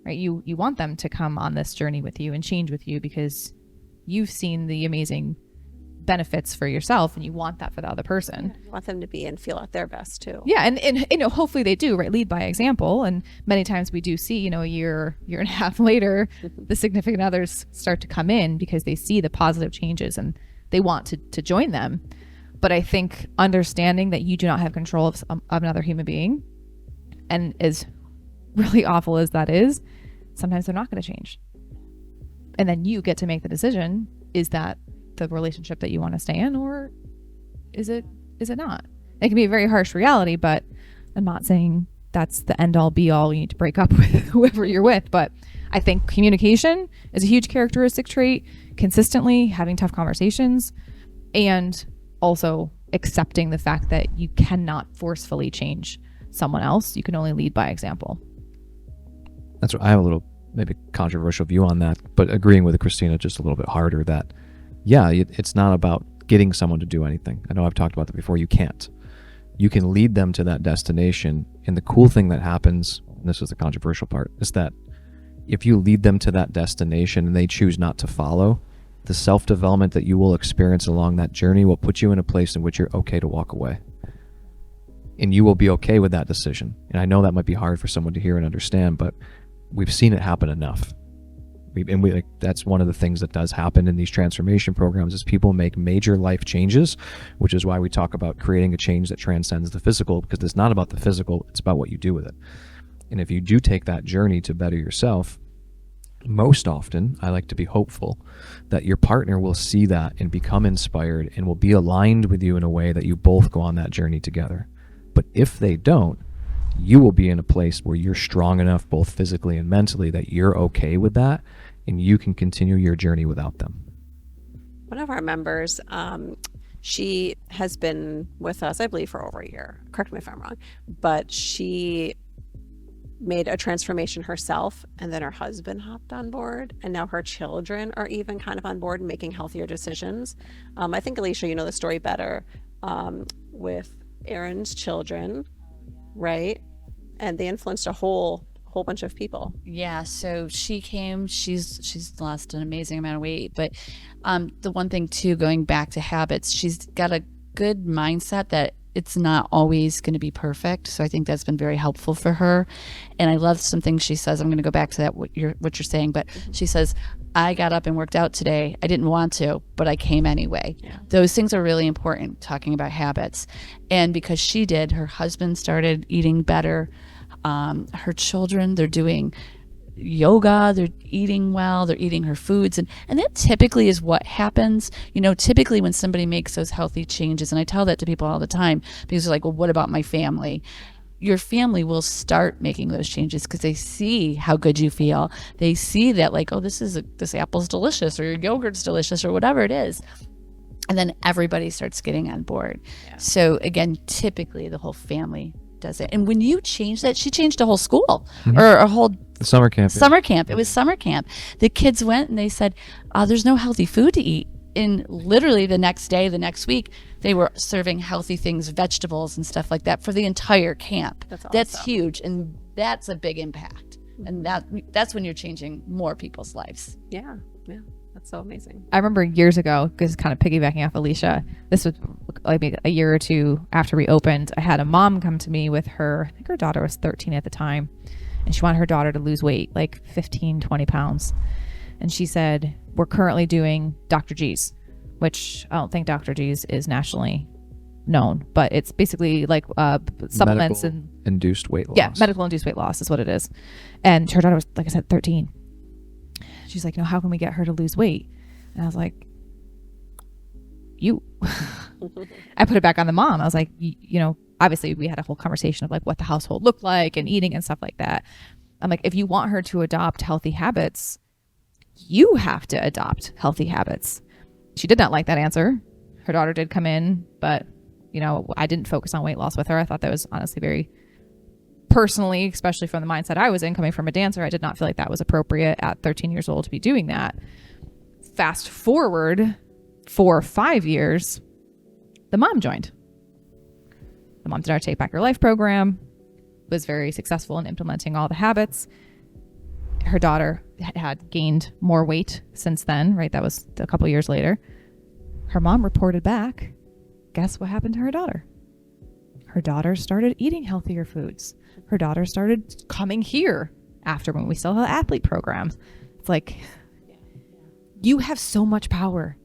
Speaker 2: right? You want them to come on this journey with you and change with you, because you've seen the amazing benefits for yourself, and you want that for the other person.
Speaker 4: You want them to be and feel at their best too.
Speaker 2: Yeah, and you know, hopefully they do, right? Lead by example. And many times we do see, you know, a year and a half later, the significant others start to come in because they see the positive changes and they want to join them. But I think understanding that you do not have control of another human being, and as really awful as that is, sometimes they're not going to change. And then you get to make the decision, is that the relationship that you want to stay in, or is it not? It can be a very harsh reality, but I'm not saying that's the end all be all. You need to break up with whoever you're with. But I think communication is a huge characteristic trait, consistently having tough conversations, and also accepting the fact that you cannot forcefully change someone else. You can only lead by example.
Speaker 1: That's what I have a little maybe controversial view on that, but agreeing with Christina just a little bit harder that, yeah, it's not about getting someone to do anything. I know I've talked about that before. You can't. You can lead them to that destination. And the cool thing that happens, and this is the controversial part, is that if you lead them to that destination and they choose not to follow, the self-development that you will experience along that journey will put you in a place in which you're okay to walk away. And you will be okay with that decision. And I know that might be hard for someone to hear and understand, but we've seen it happen enough. That's one of the things that does happen in these transformation programs is people make major life changes, which is why we talk about creating a change that transcends the physical, because it's not about the physical, it's about what you do with it. And if you do take that journey to better yourself, most often, I like to be hopeful that your partner will see that and become inspired and will be aligned with you in a way that you both go on that journey together. But if they don't, you will be in a place where you're strong enough, both physically and mentally, that you're okay with that and you can continue your journey without them.
Speaker 4: One of our members, she has been with us, I believe, for over a year. Correct me if I'm wrong. But she made a transformation herself, and then her husband hopped on board, and now her children are even kind of on board and making healthier decisions. I think, Alicia, you know the story better, with Aaron's children, right? And they influenced a whole bunch of people.
Speaker 3: Yeah, so she came, she's lost an amazing amount of weight, but the one thing too, going back to habits, she's got a good mindset that it's not always going to be perfect. So I think that's been very helpful for her. And I love some things she says. I'm going to go back to that, what you're saying, but she says, I got up and worked out today. I didn't want to, but I came anyway. Yeah. Those things are really important, talking about habits. And because she did, her husband started eating better. Her children, they're doing yoga, they're eating well, they're eating her foods. And that typically is what happens. You know, typically when somebody makes those healthy changes, and I tell that to people all the time, because they're like, well, what about my family? Your family will start making those changes because they see how good you feel. They see that, like, oh, this apple's delicious, or your yogurt's delicious, or whatever it is. And then everybody starts getting on board. Yeah. So again, typically the whole family does it. And when you change that, she changed a whole school, or a whole
Speaker 1: summer camp.
Speaker 3: Summer camp. It was summer camp. The kids went and they said, there's no healthy food to eat. And literally the next day, the next week, they were serving healthy things, vegetables and stuff like that for the entire camp. That's awesome. That's huge. And that's a big impact. And that's when you're changing more people's lives.
Speaker 4: Yeah. Yeah. That's so amazing.
Speaker 2: I remember years ago, because kind of piggybacking off Alicia, this was like a year or two after we opened, I had a mom come to me with I think her daughter was 13 at the time, and she wanted her daughter to lose weight, like 15, 20 pounds. And she said, we're currently doing Dr. G's, which I don't think Dr. G's is nationally known, but it's basically like supplements and
Speaker 1: induced weight loss.
Speaker 2: Yeah, medical induced weight loss is what it is. And her daughter was, like I said, 13. She's like, no, how can we get her to lose weight? And I was like, you. I put it back on the mom. I was like, you know, obviously we had a whole conversation of like what the household looked like and eating and stuff like that. I'm like, if you want her to adopt healthy habits, you have to adopt healthy habits. She did not like that answer. Her daughter did come in, but, you know, I didn't focus on weight loss with her. I thought that was honestly very personally, especially from the mindset I was in, coming from a dancer, I did not feel like that was appropriate at 13 years old to be doing that. Fast forward 4 or 5 years, the mom joined. The mom did our Take Back Your Life program, was very successful in implementing all the habits. Her daughter had gained more weight since then, right? That was a couple years later. Her mom reported back. Guess what happened to her daughter? Her daughter started eating healthier foods. Her daughter started coming here after, when we still had athlete programs. It's like, you have so much power.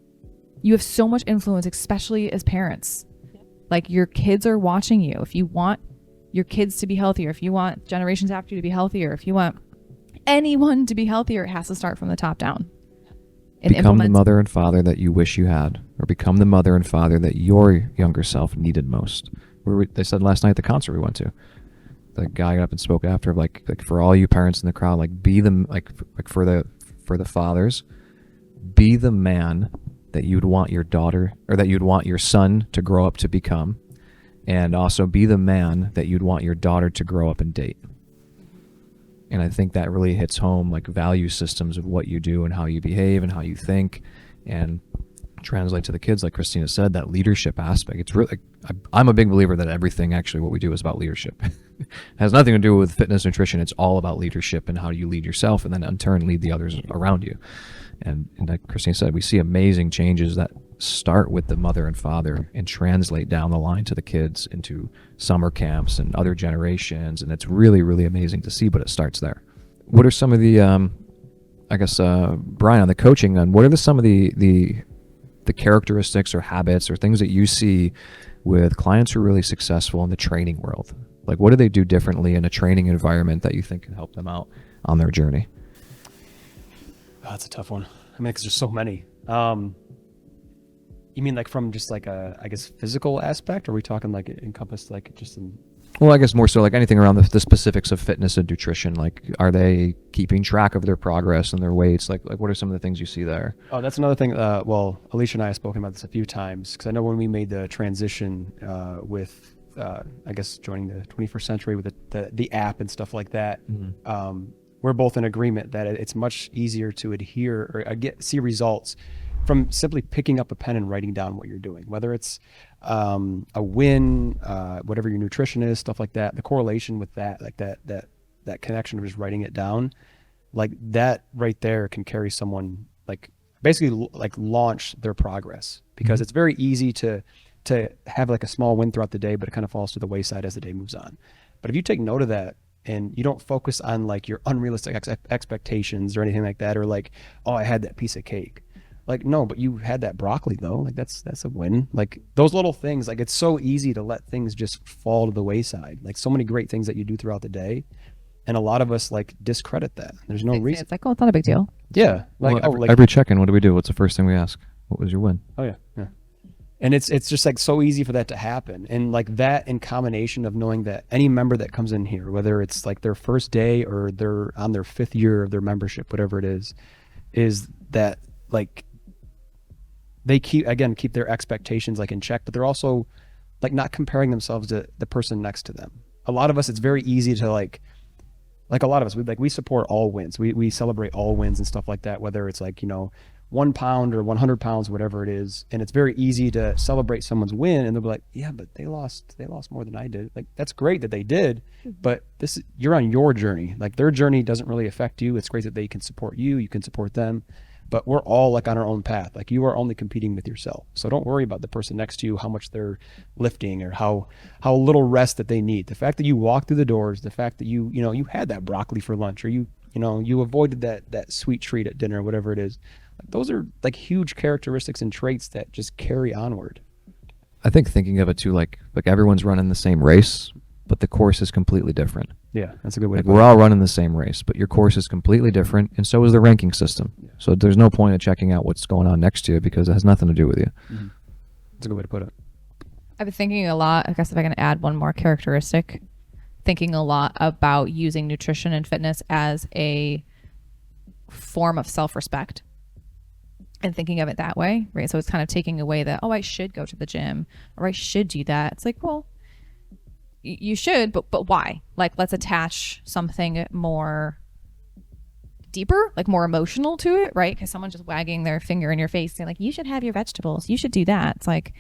Speaker 2: You have so much influence, especially as parents. Like, your kids are watching you. If you want your kids to be healthier, if you want generations after you to be healthier, if you want anyone to be healthier, it has to start from the top down. And
Speaker 1: Become the
Speaker 2: implement-
Speaker 1: mother and father that you wish you had, or become the mother and father that your younger self needed most. They said last night at the concert we went to, the guy got up and spoke after, like for all you parents in the crowd, like be the like for the fathers, be the man that you'd want your daughter or that you'd want your son to grow up to become, and also be the man that you'd want your daughter to grow up and date. And I think that really hits home, like value systems of what you do and how you behave and how you think, and translate to the kids, like Christina said, that leadership aspect. It's really, I'm a big believer that everything, actually, what we do is about leadership. It has nothing to do with fitness, nutrition. It's all about leadership and how you lead yourself, and then in turn lead the others around you. And like Christina said, we see amazing changes that start with the mother and father and translate down the line to the kids into summer camps and other generations. And it's really, really amazing to see, but it starts there. What are some of the, Brian, on the coaching, on what are some of the characteristics or habits or things that you see with clients who are really successful in the training world? Like, what do they do differently in a training environment that you think can help them out on their journey?
Speaker 5: Oh, that's a tough one. I mean, 'cause there's so many. You mean like from just like a, I guess, physical aspect? Or are we talking like encompassed like just in...
Speaker 1: Well, I guess more so like anything around the specifics of fitness and nutrition. Like, are they keeping track of their progress and their weights? Like what are some of the things you see there?
Speaker 5: Oh, that's another thing. Well, Alicia and I have spoken about this a few times, because I know when we made the transition with, I guess, joining the 21st century with the app and stuff like that, we're both in agreement that it's much easier to adhere or see results from simply picking up a pen and writing down what you're doing, whether it's a win, whatever your nutrition is, stuff like that. The correlation with that, like that connection of just writing it down, like that right there can carry someone, like basically like launch their progress, because it's very easy to have like a small win throughout the day, but it kind of falls to the wayside as the day moves on. But if you take note of that, and you don't focus on like your unrealistic expectations or anything like that, or like, oh, I had that piece of cake. Like, no, but you had that broccoli though. Like that's a win. Like those little things, like it's so easy to let things just fall to the wayside. Like so many great things that you do throughout the day. And a lot of us like discredit that. There's no reason.
Speaker 2: It's like, oh, it's not a big deal.
Speaker 5: Yeah. Like,
Speaker 1: well, every check-in, what do we do? What's the first thing we ask? What was your win?
Speaker 5: Oh yeah. Yeah. And it's just like so easy for that to happen. And like that in combination of knowing that any member that comes in here, whether it's like their first day or they're on their 5th year of their membership, whatever it is that like they keep their expectations like in check, but they're also like not comparing themselves to the person next to them. A lot of us, it's very easy to like a lot of us, we support all wins. We celebrate all wins and stuff like that, whether it's like, 1 pound or 100 pounds, whatever it is. And it's very easy to celebrate someone's win, and they'll be like, yeah, but they lost more than I did. Like, that's great that they did, but you're on your journey. Like their journey doesn't really affect you. It's great that they can support you. You can support them, but we're all like on our own path. Like you are only competing with yourself. So don't worry about the person next to you, how much they're lifting or how little rest that they need. The fact that you walked through the doors, the fact that you had that broccoli for lunch, or you avoided that sweet treat at dinner, whatever it is. Those are like huge characteristics and traits that just carry onward.
Speaker 1: I think thinking of it too, like everyone's running the same race, but the course is completely different.
Speaker 5: Yeah, that's a good way
Speaker 1: Like
Speaker 5: to put
Speaker 1: we're
Speaker 5: it.
Speaker 1: all running the same race, but your course is completely different, and so is the ranking system.
Speaker 5: Yeah.
Speaker 1: So there's no point of checking out what's going on next to you, because it has nothing to do with you.
Speaker 5: Mm-hmm. That's a good way to put it.
Speaker 2: I've been thinking a lot, I guess if I can add one more characteristic, thinking a lot about using nutrition and fitness as a form of self-respect. And thinking of it that way, right? So it's kind of taking away that, oh, I should go to the gym, or I should do that. It's like, well, you should, but why? Like, let's attach something more deeper, like more emotional to it, right? Because someone just wagging their finger in your face saying like, you should have your vegetables, you should do that. It's like,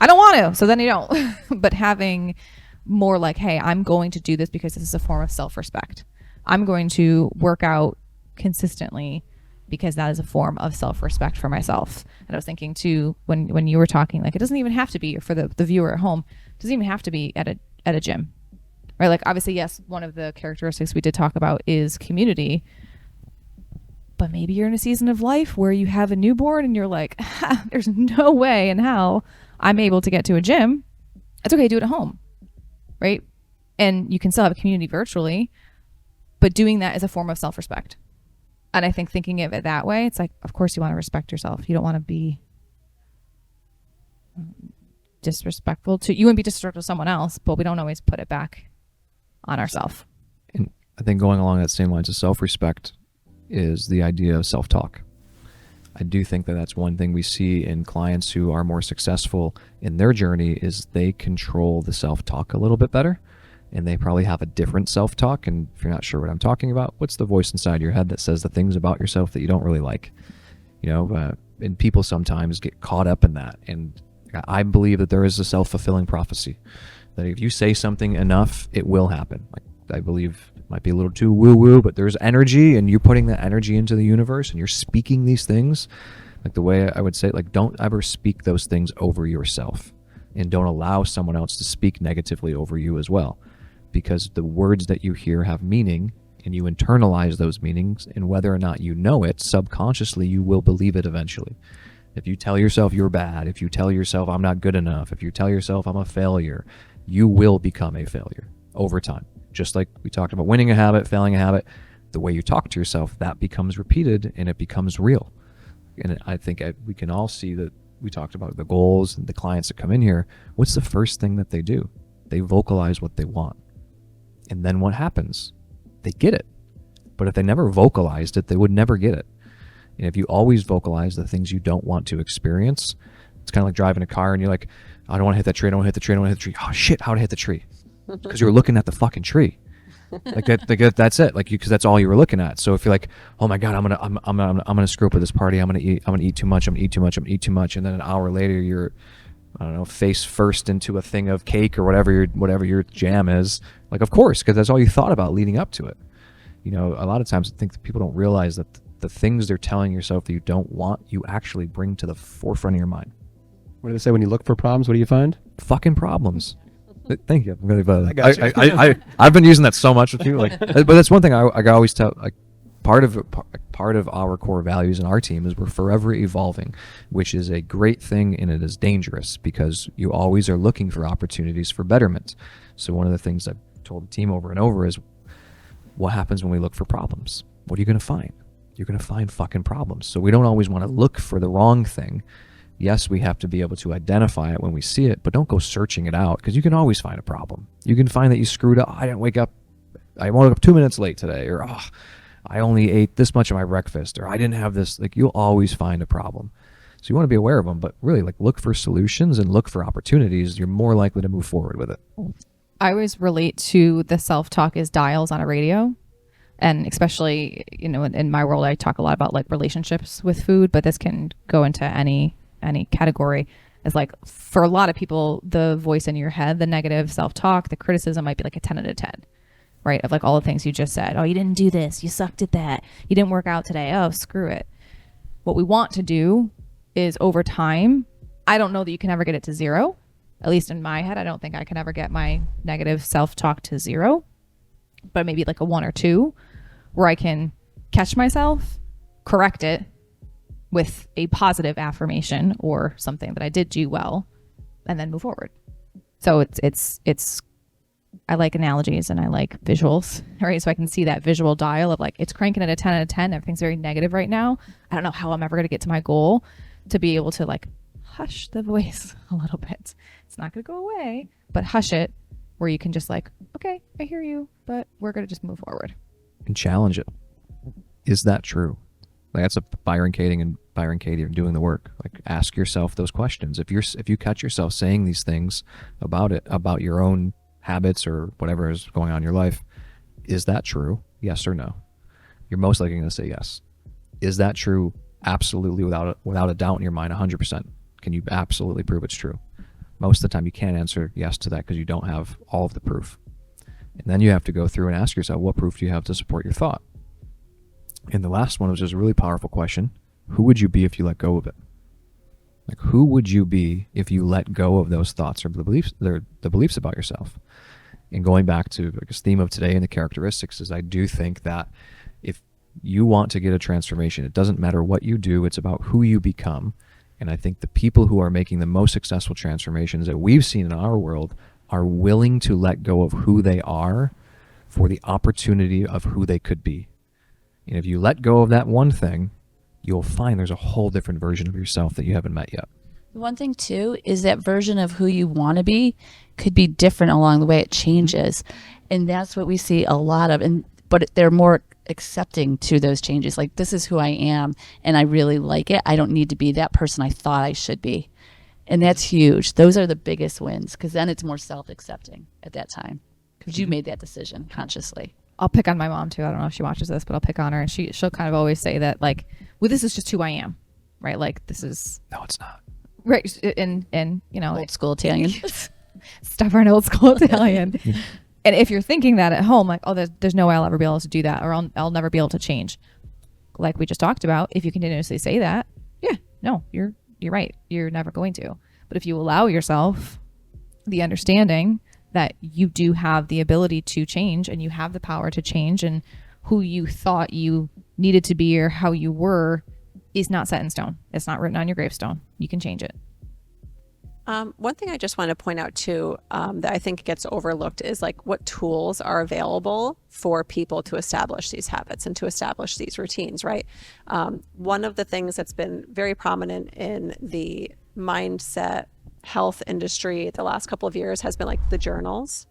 Speaker 2: I don't want to, so then you don't. But having more like, hey, I'm going to do this because this is a form of self-respect. I'm going to work out consistently because that is a form of self-respect for myself. And I was thinking too, when you were talking, like it doesn't even have to be, for the viewer at home, it doesn't even have to be at a gym, right? Like obviously, yes, one of the characteristics we did talk about is community, but maybe you're in a season of life where you have a newborn and you're like, there's no way in hell I'm able to get to a gym. It's okay, do it at home. right? And you can still have a community virtually, but doing that is a form of self-respect. And I think thinking of it that way, it's like, of course you want to respect yourself. You don't want to be disrespectful to, you wouldn't be disrespectful to someone else, but we don't always put it back on ourselves.
Speaker 1: And I think going along that same lines of self-respect is the idea of self-talk. I do think that that's one thing we see in clients who are more successful in their journey is they control the self-talk a little bit better, and they probably have a different self-talk. And if you're not sure what I'm talking about, what's the voice inside your head that says the things about yourself that you don't really like? And people sometimes get caught up in that. And I believe that there is a self-fulfilling prophecy that if you say something enough, it will happen. Like, I believe it might be a little too woo-woo, but there's energy, and you're putting that energy into the universe, and you're speaking these things. Like, the way I would say it, like, don't ever speak those things over yourself, and don't allow someone else to speak negatively over you as well, because the words that you hear have meaning, and you internalize those meanings, and whether or not you know it, subconsciously you will believe it eventually. If you tell yourself you're bad, if you tell yourself I'm not good enough, if you tell yourself I'm a failure, you will become a failure over time. Just like we talked about winning a habit, failing a habit, the way you talk to yourself, that becomes repeated and it becomes real. And I think we can all see that. We talked about the goals and the clients that come in here. What's the first thing that they do? They vocalize what they want. And then what happens? They get it. But if they never vocalized it, they would never get it. And if you always vocalize the things you don't want to experience, it's kind of like driving a car and you're like, I don't want to hit that tree, I don't want to hit the tree, I don't want to hit the tree. Oh shit, how'd I hit the tree? Because you were looking at the fucking tree. That's it. Like, because that's all you were looking at. So if you're like, oh my god, I'm gonna screw up at this party. I'm gonna eat too much. I'm gonna eat too much. I'm gonna eat too much. And then an hour later, you're, I don't know, face first into a thing of cake or whatever your jam is. Like, of course, because that's all you thought about leading up to it. A lot of times I think that people don't realize that the things they're telling yourself that you don't want, you actually bring to the forefront of your mind.
Speaker 5: What do they say? When you look for problems, what do you find?
Speaker 1: Fucking problems. Thank you. I'm really glad.
Speaker 5: I got you.
Speaker 1: I've been using that so much with you. Like, but that's one thing I always tell. Like, part of our core values in our team is we're forever evolving, which is a great thing, and it is dangerous because you always are looking for opportunities for betterment. So one of the things I've told the team over and over is, what happens when we look for problems? What are you going to find? You're going to find fucking problems. So we don't always want to look for the wrong thing. Yes, we have to be able to identify it when we see it, but don't go searching it out, because you can always find a problem. You can find that you screwed up. I woke up 2 minutes late today, or I only ate this much of my breakfast, or I didn't have this. Like, you'll always find a problem. So you want to be aware of them, but really, like, look for solutions and look for opportunities. You're more likely to move forward with it.
Speaker 2: I always relate to the self-talk as dials on a radio. And especially, in my world, I talk a lot about like relationships with food, but this can go into any category. As like, for a lot of people, the voice in your head, the negative self-talk, the criticism might be like a 10 out of 10, right? Of like all the things you just said. Oh, you didn't do this. You sucked at that. You didn't work out today. Oh, screw it. What we want to do is, over time, I don't know that you can ever get it to zero. At least in my head, I don't think I can ever get my negative self-talk to zero, but maybe like a 1 or 2 where I can catch myself, correct it with a positive affirmation or something that I did do well, and then move forward. So it's I like analogies and I like visuals, right? So I can see that visual dial of like, it's cranking at a 10 out of 10. Everything's very negative right now. I don't know how I'm ever going to get to my goal, to be able to like hush the voice a little bit. It's not going to go away, but hush it, where you can just like, okay, I hear you, but we're going to just move forward.
Speaker 1: And challenge it. Is that true? Like, that's a Byron Katie are doing the work. Like, ask yourself those questions. If you catch yourself saying these things about your own habits or whatever is going on in your life, is that true? Yes or no? You're most likely going to say yes. Is that true? Absolutely, without a doubt in your mind, 100%. Can you absolutely prove it's true? Most of the time, you can't answer yes to that because you don't have all of the proof. And then you have to go through and ask yourself, what proof do you have to support your thought? And the last one was just a really powerful question. Who would you be if you let go of it? Like, who would you be if you let go of those thoughts or the beliefs about yourself? And going back to like this theme of today and the characteristics is, I do think that if you want to get a transformation, it doesn't matter what you do, it's about who you become. And I think the people who are making the most successful transformations that we've seen in our world are willing to let go of who they are for the opportunity of who they could be. And if you let go of that one thing, you'll find there's a whole different version of yourself that you haven't met yet.
Speaker 3: The one thing too is that version of who you want to be could be different along the way. It changes, and that's what we see a lot of. But they're more accepting to those changes. Like, this is who I am, and I really like it. I don't need to be that person I thought I should be, and that's huge. Those are the biggest wins, because then it's more self-accepting at that time, because you made that decision consciously.
Speaker 2: I'll pick on my mom too. I don't know if she watches this, but I'll pick on her, and she'll kind of always say that, like, well, this is just who I am, right? Like, this is
Speaker 1: No, it's not.
Speaker 2: right, and you know,
Speaker 3: Old school Italian.
Speaker 2: stubborn old school Italian. And if you're thinking that at home, like, oh, there's no way I'll ever be able to do that, or I'll never be able to change, like we just talked about, if you continuously say that, yeah, no, you're right, you're never going to. But if you allow yourself the understanding that you do have the ability to change, and you have the power to change, and who you thought you needed to be or how you were is not set in stone. It's not written on your gravestone. You can change it.
Speaker 4: One thing I just want to point out too, that I think gets overlooked is like what tools are available for people to establish these habits and to establish these routines, right? One of the things that's been very prominent in the mindset health industry the last couple of years has been like the journals.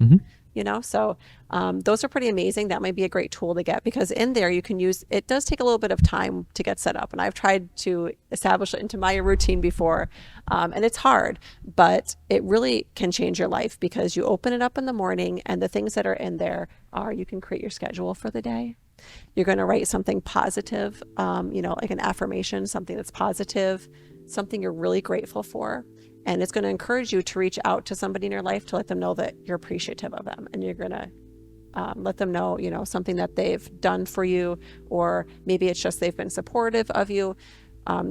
Speaker 4: You know, so those are pretty amazing. That might be a great tool to get, because in there you can use, it does take a little bit of time to get set up. And I've tried to establish it into my routine before, and it's hard, but it really can change your life, because you open it up in the morning, and the things that are in there are, you can create your schedule for the day. You're going to write something positive, you know, like an affirmation, something that's positive, something you're really grateful for. And it's going to encourage you to reach out to somebody in your life to let them know that you're appreciative of them. And you're going to let them know, you know, something that they've done for you, or maybe it's just they've been supportive of you.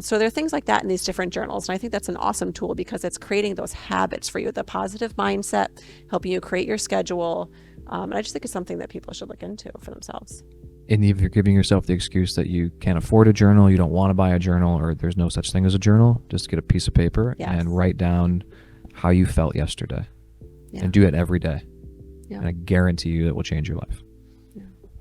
Speaker 4: So there are things like that in these different journals. And I think that's an awesome tool, because it's creating those habits for you, the positive mindset, helping you create your schedule. And I just think it's something that people should look into for themselves.
Speaker 1: And if you're giving yourself the excuse that you can't afford a journal, you don't want to buy a journal, or there's no such thing as a journal, just get a piece of paper and write down how you felt yesterday. And do it every day. And I guarantee you it will change your life.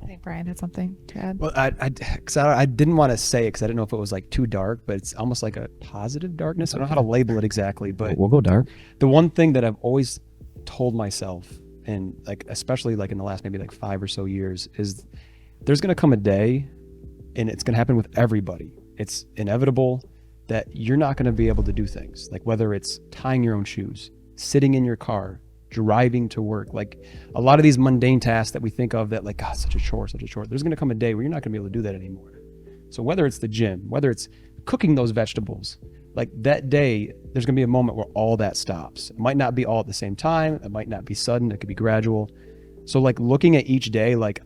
Speaker 2: I think Brian had something to add.
Speaker 5: Well, I didn't want to say it because I didn't know if it was like too dark, but it's almost like a positive darkness. I don't know how to label it exactly, but
Speaker 1: We'll go dark.
Speaker 5: the one thing that I've always told myself, and like especially like in the last maybe like 5 or so years, is there's going to come a day, and it's going to happen with everybody. It's inevitable that you're not going to be able to do things, like whether it's tying your own shoes, sitting in your car, driving to work, like a lot of these mundane tasks that we think of that like, God, such a chore. There's going to come a day where you're not going to be able to do that anymore. So whether it's the gym, whether it's cooking those vegetables, like that day, there's going to be a moment where all that stops. It might not be all at the same time. It might not be sudden. It could be gradual. So like looking at each day, like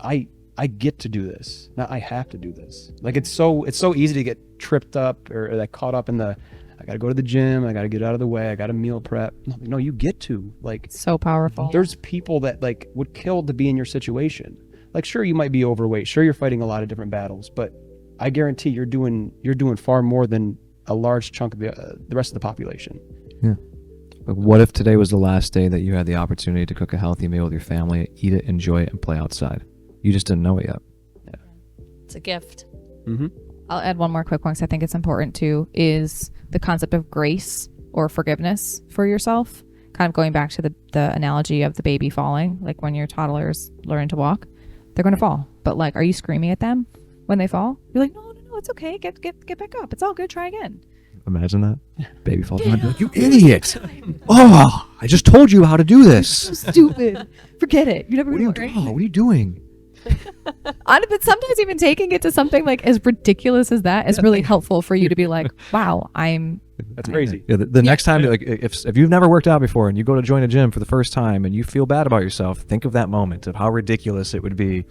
Speaker 5: I get to do this. Now I have to do this. Like it's so easy to get tripped up or like caught up in the, I got to go to the gym. I got to get out of the way. I got to meal prep. No, you get to, like,
Speaker 2: So powerful.
Speaker 5: there's people that like would kill to be in your situation. Like, sure, you might be overweight. Sure, you're fighting a lot of different battles, but I guarantee you're doing far more than a large chunk of the rest of the population.
Speaker 1: Yeah. But what if today was the last day that you had the opportunity to cook a healthy meal with your family, eat it, enjoy it, and play outside? You just didn't know it yet.
Speaker 3: It's a gift.
Speaker 5: Mm-hmm.
Speaker 2: I'll add one more quick one, because I think it's important too, is the concept of grace or forgiveness for yourself. Kind of going back to the analogy of the baby falling, like when your toddlers learn to walk, they're going to fall. But like, are you screaming at them when they fall? You're like, no, it's okay. Get back up. It's all good. Try again.
Speaker 1: Imagine that. Baby falls down. Like, you idiot. Oh, I just told you how to do this.
Speaker 2: So stupid. Forget it. You never
Speaker 1: What are you
Speaker 2: do it, right?
Speaker 1: doing? What are you doing?
Speaker 2: But sometimes even taking it to something like as ridiculous as that is really helpful for you to be like, wow,
Speaker 5: That's crazy.
Speaker 1: Yeah, the next time, like if you've never worked out before and you go to join a gym for the first time and you feel bad about yourself, think of that moment of how ridiculous it would be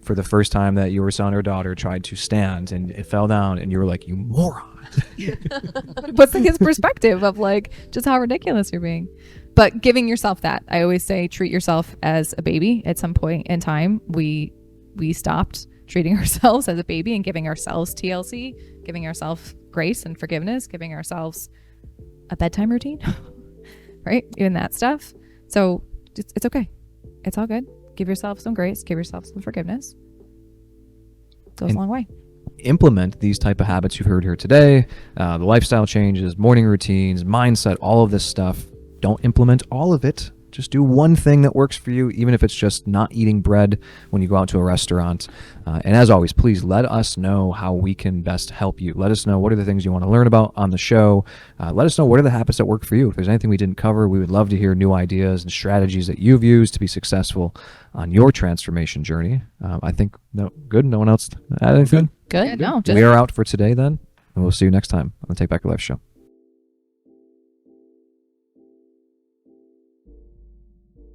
Speaker 1: for the first time that your son or daughter tried to stand and it fell down and you were like, you moron.
Speaker 2: but it puts his perspective of like just how ridiculous you're being. But giving yourself that, I always say, treat yourself as a baby. At some point in time, we stopped treating ourselves as a baby and giving ourselves TLC, giving ourselves grace and forgiveness, giving ourselves a bedtime routine, right? Even that stuff. So it's okay. It's all good. Give yourself some grace. Give yourself some forgiveness. Goes a
Speaker 1: And-
Speaker 2: long way.
Speaker 1: Implement these type of habits you've heard here today, the lifestyle changes, morning routines, mindset, all of this stuff. Don't implement all of it. Just do one thing that works for you, even if it's just not eating bread when you go out to a restaurant. And as always, please let us know how we can best help you. Let us know what are the things you want to learn about on the show. Let us know what are the habits that work for you. If there's anything we didn't cover, we would love to hear new ideas and strategies that you've used to be successful on your transformation journey. I think, no one else add anything?
Speaker 3: Good.
Speaker 2: No,
Speaker 1: We are out for today then, and we'll see you next time on the Take Back Your Life show.